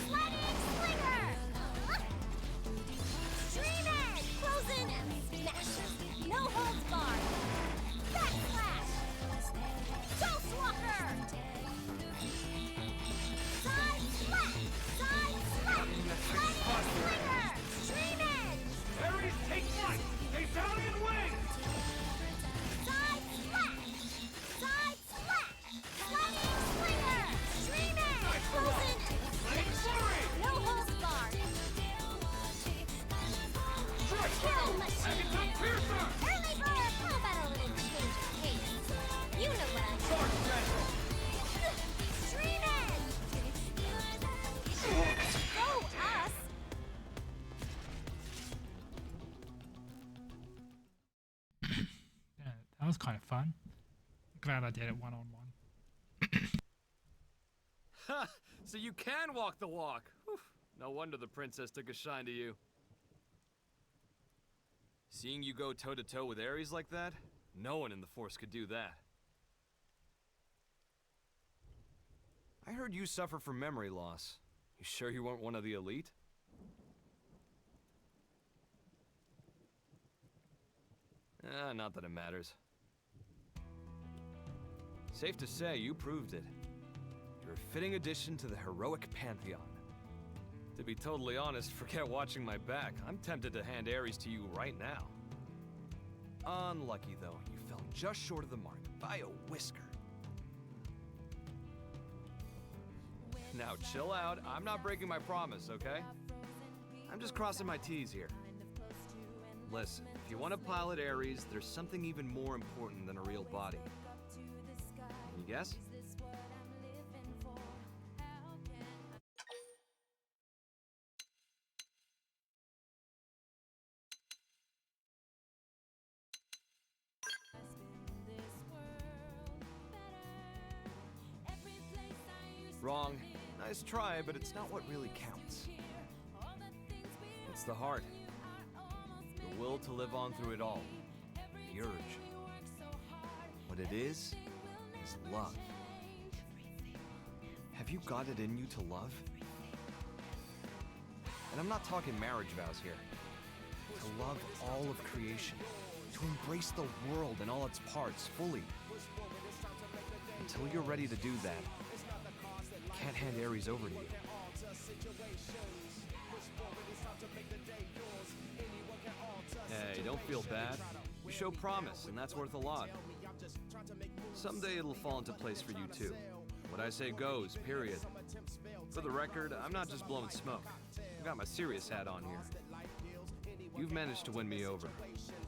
Flaming Slinger! Stream Edge! Frozen and Smasher! No holds barred! Backslash! Ghost Walker! Side Slash! Side Slash! Flaming Slinger! Stream Edge!
Ares, take flight! Italian wing!
Side Slash! Side Slash! Flaming Slinger! Stream Edge! Frozen and Smasher! No holds barred! Kill Machine!
Megaton Piercer!
Early bird! How about a little change of pace? You know what I mean.
Charge Mantle!
Stream Edge! Go us!
Yeah, that was kind of fun. Glad I did it one-on-one.
Ha! So you can walk the walk. Whew. No wonder the princess took a shine to you. Seeing you go toe-to-toe with Ares like that, no one in the Force could do that. I heard you suffer from memory loss. You sure you weren't one of the elite? Not that it matters. Safe to say, you proved it. You're a fitting addition to the heroic pantheon. To be totally honest, forget watching my back. I'm tempted to hand Ares to you right now. Unlucky, though. You fell just short of the mark, by a whisker. Now, chill out. I'm not breaking my promise, okay? I'm just crossing my T's here. Listen, if you want to pilot Ares, there's something even more important than a real body. Can you guess? Wrong. Nice try, but it's not what really counts. It's the heart. The will to live on through it all. The urge. What it is love. Have you got it in you to love? And I'm not talking marriage vows here. To love all of creation. To embrace the world and all its parts fully. Until you're ready to do that, I can't hand Ares over to you. Hey, don't feel bad. You show promise, and that's worth a lot. Someday it'll fall into place for you too. What I say goes, period. For the record, I'm not just blowing smoke. I've got my serious hat on here. You've managed to win me over.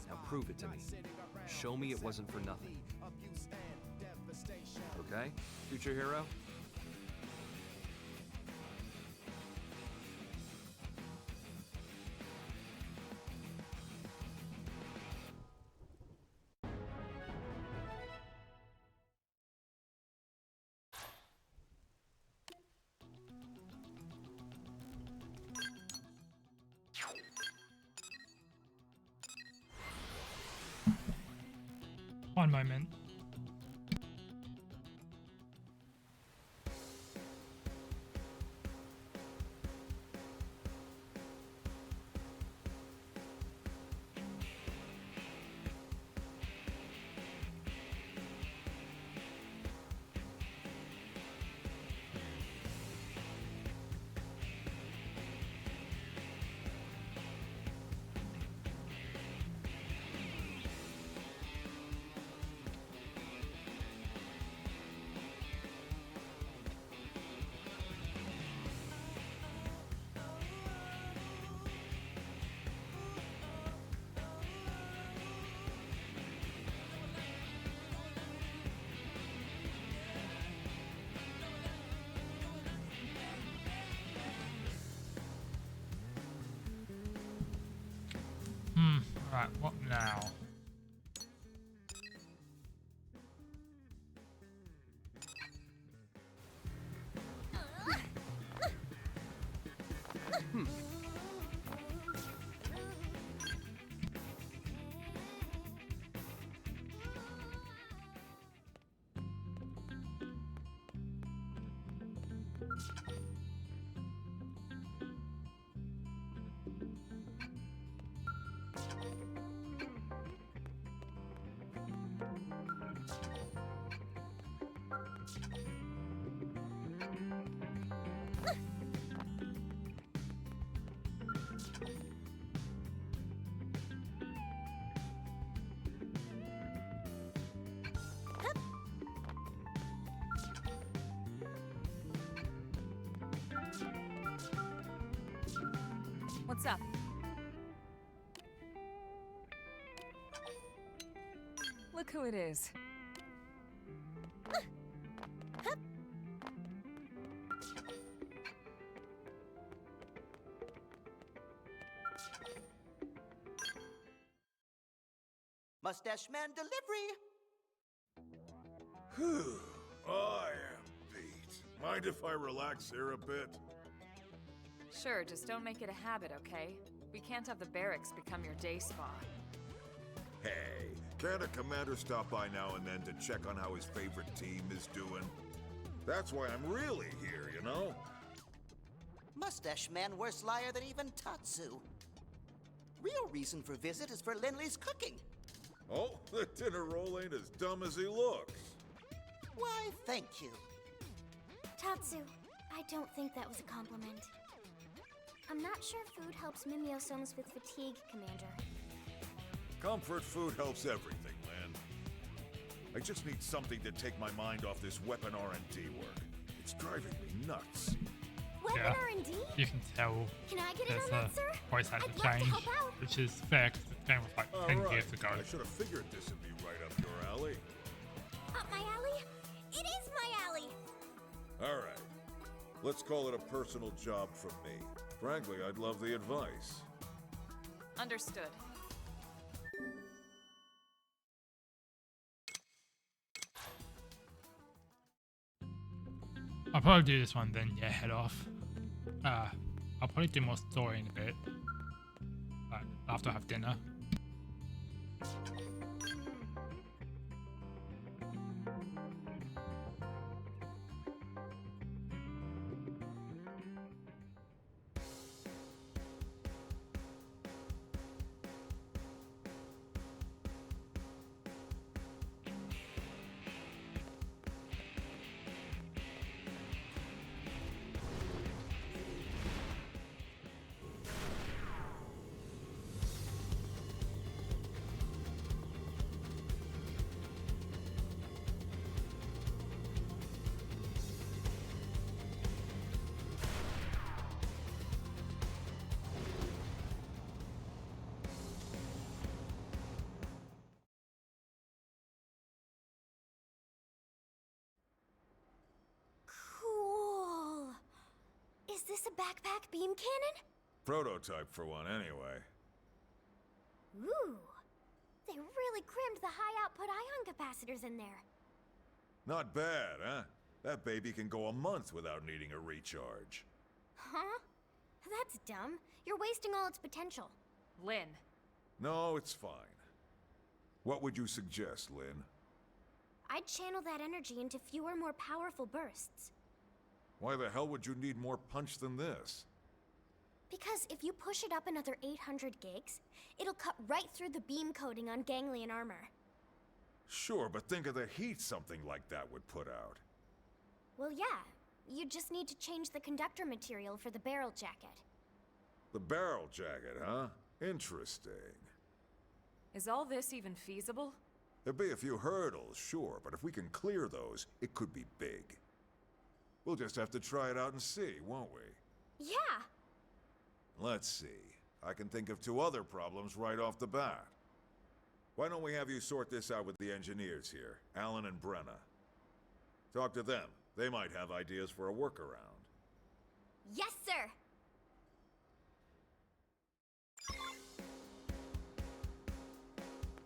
Now prove it to me. Show me it wasn't for nothing. Okay, future hero?
One moment. Right, what now?
What's up? Look who it is.
Mustache Man delivery.
Whew, I am beat. Mind if I relax here a bit?
Sure, just don't make it a habit, okay? We can't have the barracks become your day spa.
Hey, can't a commander stop by now and then to check on how his favorite team is doing? That's why I'm really here, you know?
Mustache Man worse liar than even Tatsu. Real reason for visit is for Linley's cooking.
Oh, the dinner roll ain't as dumb as he looks.
Why, thank you.
Tatsu, I don't think that was a compliment. I'm not sure food helps Mimio-sums with fatigue, Commander.
Comfort food helps everything, Lynn. I just need something to take my mind off this weapon R&D work. It's driving me nuts.
Weapon
Yeah.
R&D?
You can tell
Can I get in
there's
on
a
that, sir?
voice actor
I'd love to
change,
help out.
which is fair because the game was like 10 years ago.
I should have figured this would be right up your alley.
Up my alley? It is my alley!
All right. Let's call it a personal job from me. Frankly, I'd love the advice.
Understood.
I'll probably do this one, then yeah, head off. I'll probably do more story in a bit. After I have dinner.
Cool. Is this a backpack beam cannon?
Prototype for one, anyway.
Ooh. They really crammed the high output ion capacitors in there.
Not bad, huh? That baby can go a month without needing a recharge.
Huh? That's dumb. You're wasting all its potential.
Lynn.
No, it's fine. What would you suggest, Lynn?
I'd channel that energy into fewer, more powerful bursts.
Why the hell would you need more punch than this?
Because if you push it up another 800 gigs, it'll cut right through the beam coating on ganglion armor.
Sure, but think of the heat something like that would put out.
Well, yeah. You just need to change the conductor material for the barrel jacket.
The barrel jacket, huh? Interesting.
Is all this even feasible?
There'll be a few hurdles, sure, but if we can clear those, it could be big. We'll just have to try it out and see, won't we?
Yeah!
Let's see. I can think of 2 other problems right off the bat. Why don't we have you sort this out with the engineers here, Alan and Brenna? Talk to them. They might have ideas for a workaround.
Yes, sir!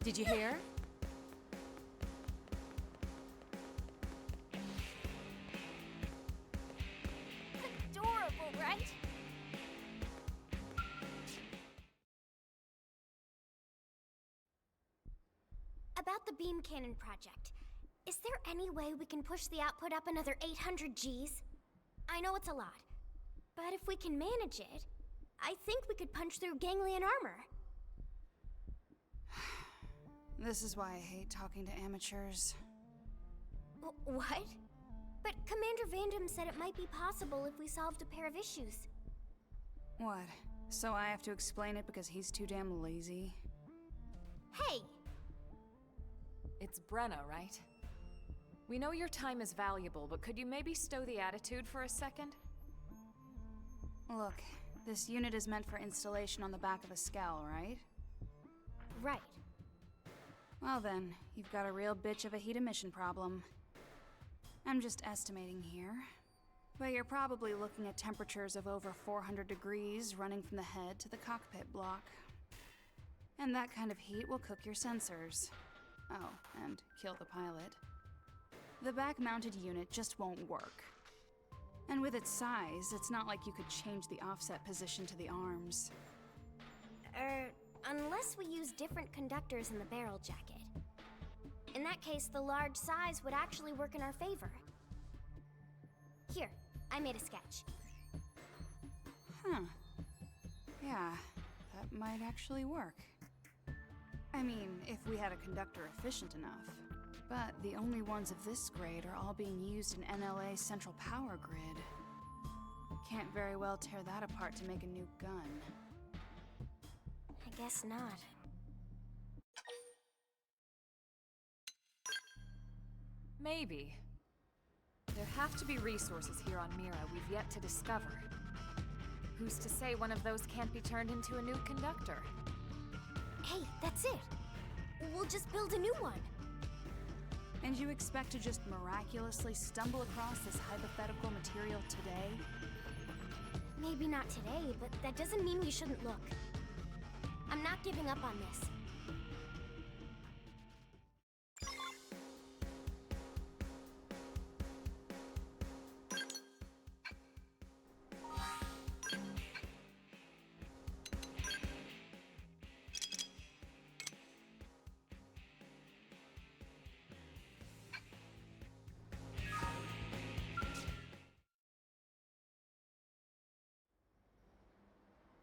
Did you hear?
Adorable, right? About the beam cannon project. Is there any way we can push the output up another 800 Gs? I know it's a lot, but if we can manage it, I think we could punch through ganglion armor.
This is why I hate talking to amateurs.
What? But Commander Vandam said it might be possible if we solved a pair of issues.
What? So I have to explain it because he's too damn lazy?
Hey!
It's Brenna, right? We know your time is valuable, but could you maybe stow the attitude for a second?
Look, this unit is meant for installation on the back of a scow, right?
Right.
Well then, you've got a real bitch of a heat emission problem. I'm just estimating here. But you're probably looking at temperatures of over 400 degrees running from the head to the cockpit block. And that kind of heat will cook your sensors. Oh, and kill the pilot. The back-mounted unit just won't work. And with its size, it's not like you could change the offset position to the arms.
Unless we use different conductors in the barrel jacket. In that case, the large size would actually work in our favor. Here, I made a sketch.
Huh. Yeah, that might actually work. I mean, if we had a conductor efficient enough. But the only ones of this grade are all being used in NLA's central power grid. Can't very well tear that apart to make a new gun.
I guess not.
Maybe. There have to be resources here on Mira we've yet to discover. Who's to say one of those can't be turned into a new conductor?
Hey, that's it! We'll just build a new one!
And you expect to just miraculously stumble across this hypothetical material today?
Maybe not today, but that doesn't mean we shouldn't look. I'm not giving up on this.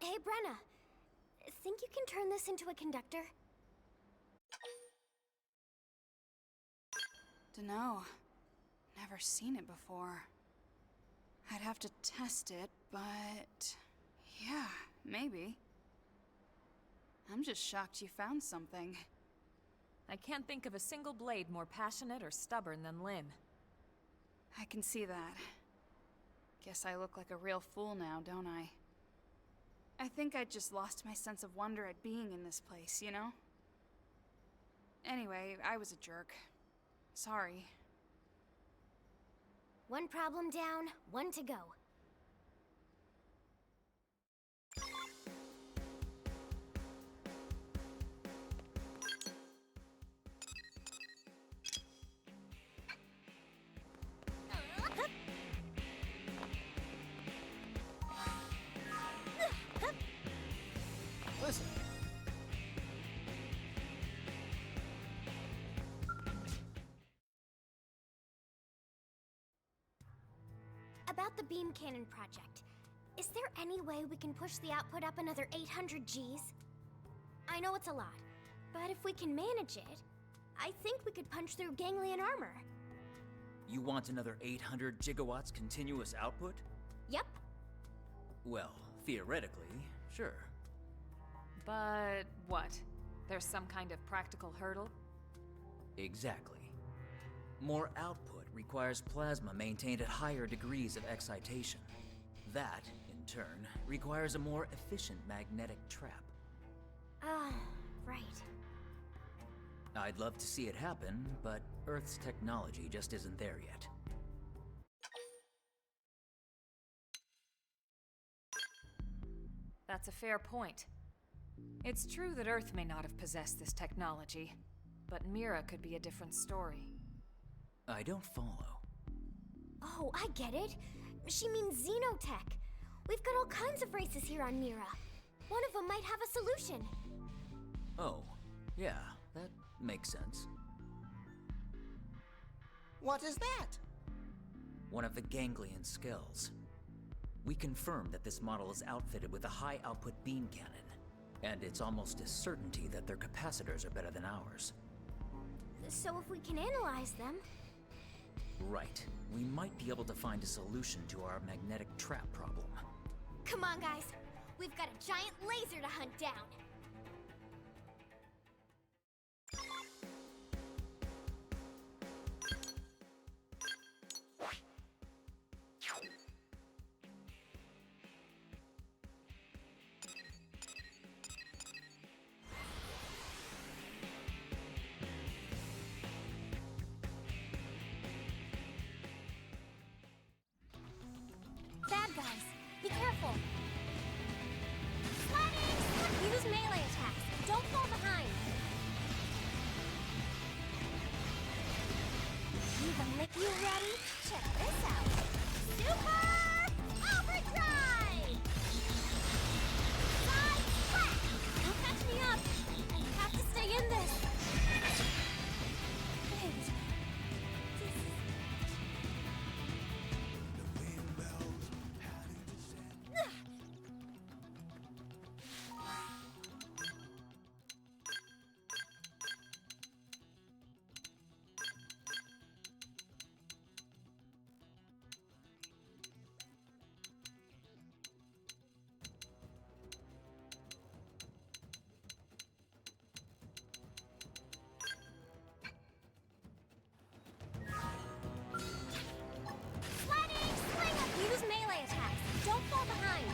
Hey, Brenna. Think you can turn this into a conductor?
Dunno. Never seen it before. I'd have to test it, but... yeah, maybe. I'm just shocked you found something.
I can't think of a single blade more passionate or stubborn than Lynn.
I can see that. Guess I look like a real fool now, don't I? I think I just lost my sense of wonder at being in this place, you know? Anyway, I was a jerk. Sorry.
One problem down, one to go.
Listen,
About the beam cannon project, is there any way we can push the output up another 800 Gs? I know it's a lot, but if we can manage it, I think we could punch through ganglion armor.
You want another 800 gigawatts continuous output?
Yep.
Well, theoretically, sure.
But what? There's some kind of practical hurdle?
Exactly. More output requires plasma maintained at higher degrees of excitation. That, in turn, requires a more efficient magnetic trap.
Ah, right.
I'd love to see it happen, but Earth's technology just isn't there yet.
That's a fair point. It's true that Earth may not have possessed this technology, but Mira could be a different story.
I don't follow.
Oh, I get it. She means xenotech. We've got all kinds of races here on Mira. One of them might have a solution.
Oh, yeah, that makes sense.
What is that?
One of the ganglion skulls. We confirmed that this model is outfitted with a high-output beam cannon, and it's almost a certainty that their capacitors are better than ours.
So if we can analyze them...
Right. We might be able to find a solution to our magnetic trap problem.
Come on, guys. We've got a giant laser to hunt down. Bad guys, be careful. Sliding! Use melee attacks. Don't fall behind. You ready? Check this out. Super overdrive! Side flat! Don't catch me up. I have to stay in this. Wait. Use melee attacks. Don't fall behind.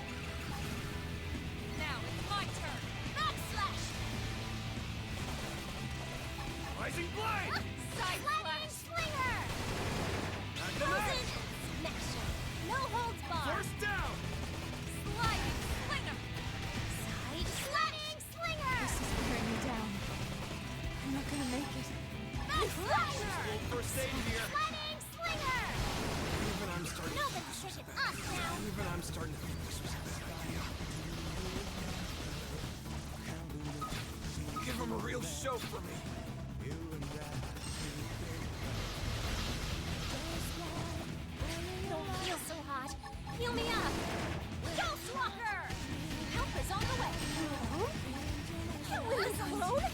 Now it's my turn.
Backslash!
Rising Blade!
Side
Lightning Slinger! Frozen Smasher! No holds barred!
First down!
Sliding Slinger!
Side Sliding Slinger!
This is wearing me down. I'm not gonna make it.
Backslasher!
First aid here!
Sliding Slinger!
Even I'm starting.
Nobody's taking us down!
Even I'm starting to think this was a bad idea.
Give him a real show for me.
Don't feel so hot. Heal me up! Ghost Walker! Help is on the way! Can't win this alone!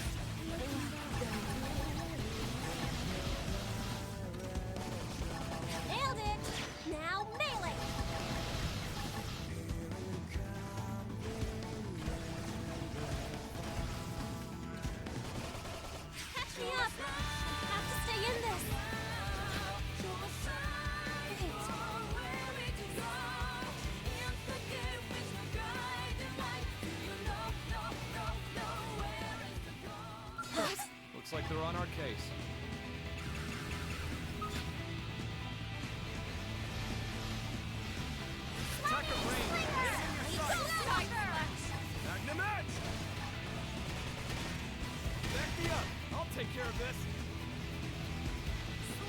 Nailed it! Now melee! Catch me up! Have to stay in this!
Looks like they're on our case. Attacker range! Magnum Edge! Back me up! I'll take care of this!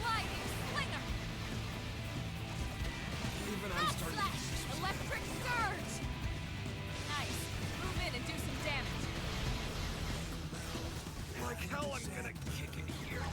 Sliding Slinger!
Even I'm starting.
Backslash! Electric Surge! Nice. Move in and do some damage.
Like hell I'm gonna kick it here.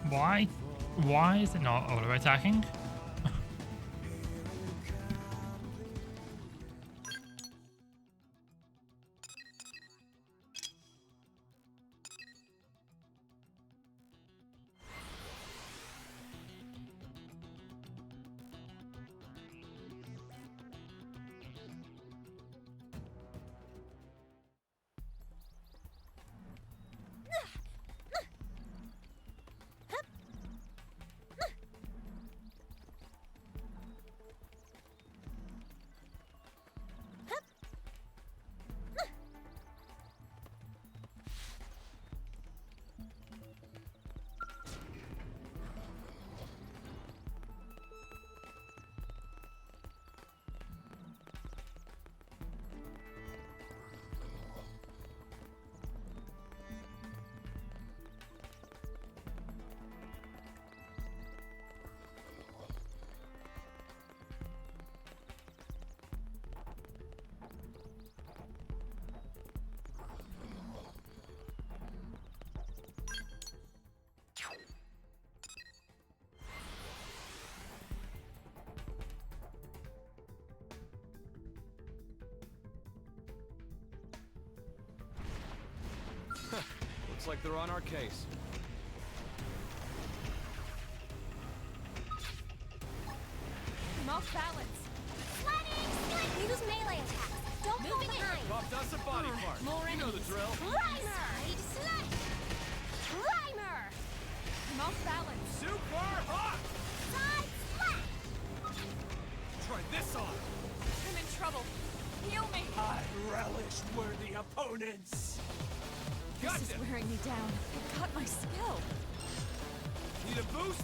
Why? Why is it not auto attacking?
Looks like they're on our case.
I'm off balance. Sliding! Use melee attacks. Don't fall behind.
Dropped us a body part.
More
You know the drill.
Primer! Slash! Primer! I'm off balance.
Super hot!
Side slash!
Try this on.
I'm in trouble. Heal me!
I relish worthy opponents.
Gotcha.
This is wearing me down. It cut my skill.
Need a boost?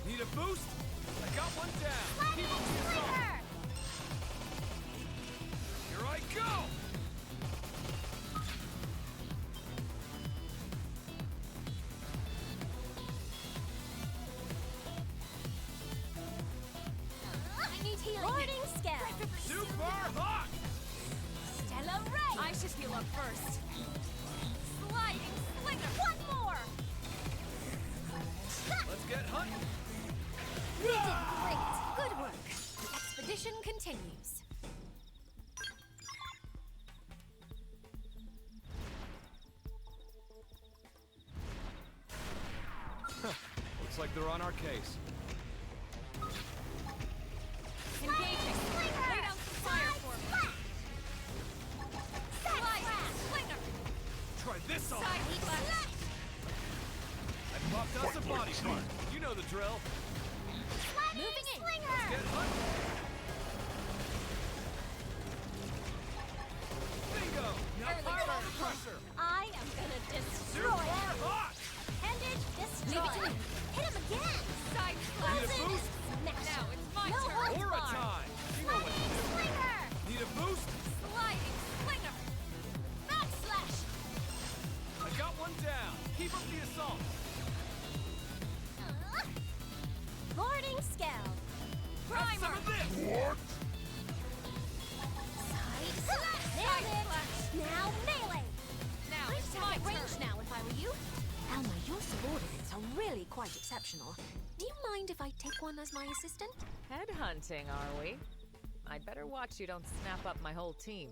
Need a boost? I got one down. Keep up the assault. Here I go!
I need healing. Boarding scale.
Super hot!
Stella Ray. I should heal up first. Sliding slinger. One more.
Let's get hunting.
You did great. Good work. The expedition continues.
Looks like they're on our case.
Engaging. Lay down some fire for me. Sliding slinger.
Try this on.
Side slash.
I popped us a body part. You know the drill.
Moving in.
Get hunting. Bingo! Now pile on the pressure.
I am gonna destroy
Super
him.
hot!
Appendage destroy. Leave it to me. Hit him again. Side
Need a
slash.
boost?
Smash. Now it's my
No
turn.
holds Aura barred. Time. You know what to do.
Slinger.
Need a boost?
Sliding slinger. Backslash.
I got one down. Keep up the assault.
Boarding scale.
Have some of this. What?
Side slash. Nailed it. Now melee. Now it's my range now if I were you.
Alma, your subordinates are really quite exceptional. Do you mind if I take one as my assistant?
Headhunting, are we? I'd better watch you don't snap up my whole team.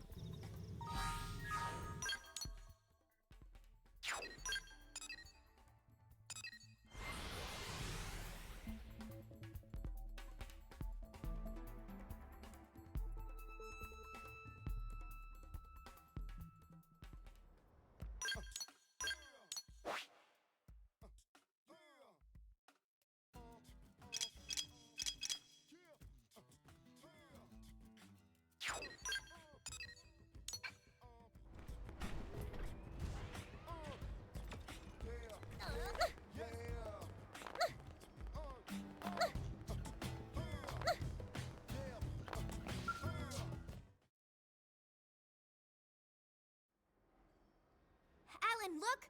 Alan, look!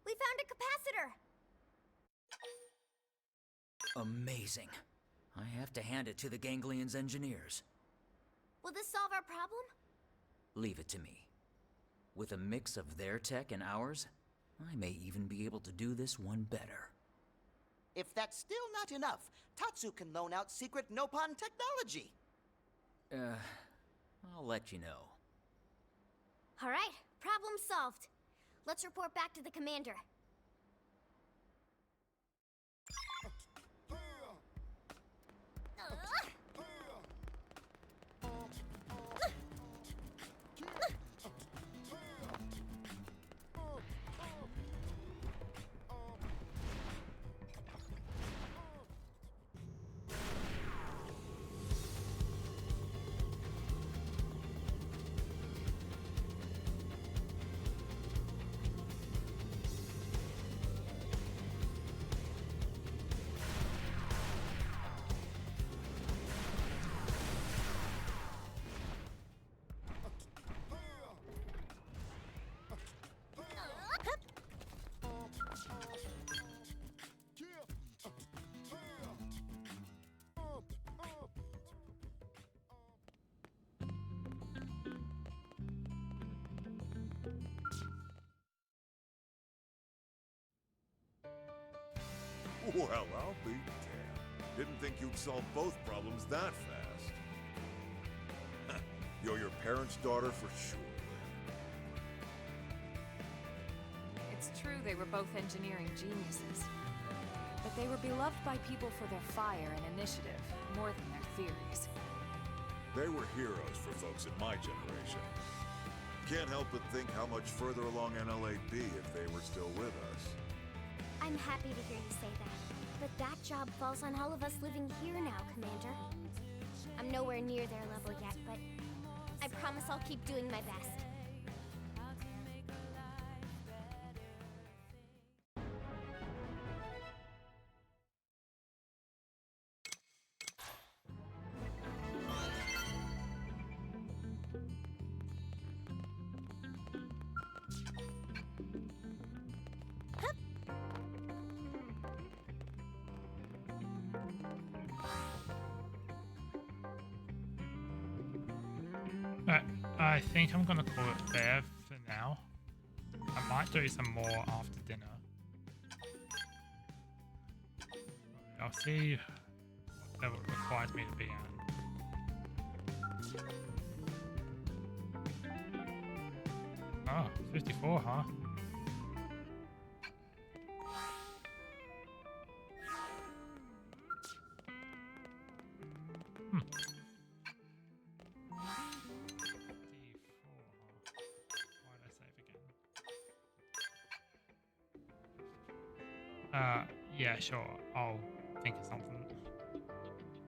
We found a capacitor!
Amazing. I have to hand it to the Ganglion's engineers.
Will this solve our problem?
Leave it to me. With a mix of their tech and ours, I may even be able to do this one better.
If that's still not enough, Tatsu can loan out secret Nopon technology.
I'll let you know.
All right, problem solved. Let's report back to the commander.
Well, I'll be damned. Didn't think you'd solve both problems that fast. You're your parents' daughter for sure, Lynn.
It's true they were both engineering geniuses. But they were beloved by people for their fire and initiative, more than their theories.
They were heroes for folks in my generation. Can't help but think how much further along NLA'd be if they were still with us.
I'm happy to hear you say that. But that job falls on all of us living here now, Commander. I'm nowhere near their level yet, but I promise I'll keep doing my best.
But I think I'm gonna call it there for now. I might do some more after dinner. I'll see what level it requires me to be at. Oh, 54, huh? Yeah, sure. I'll think of something.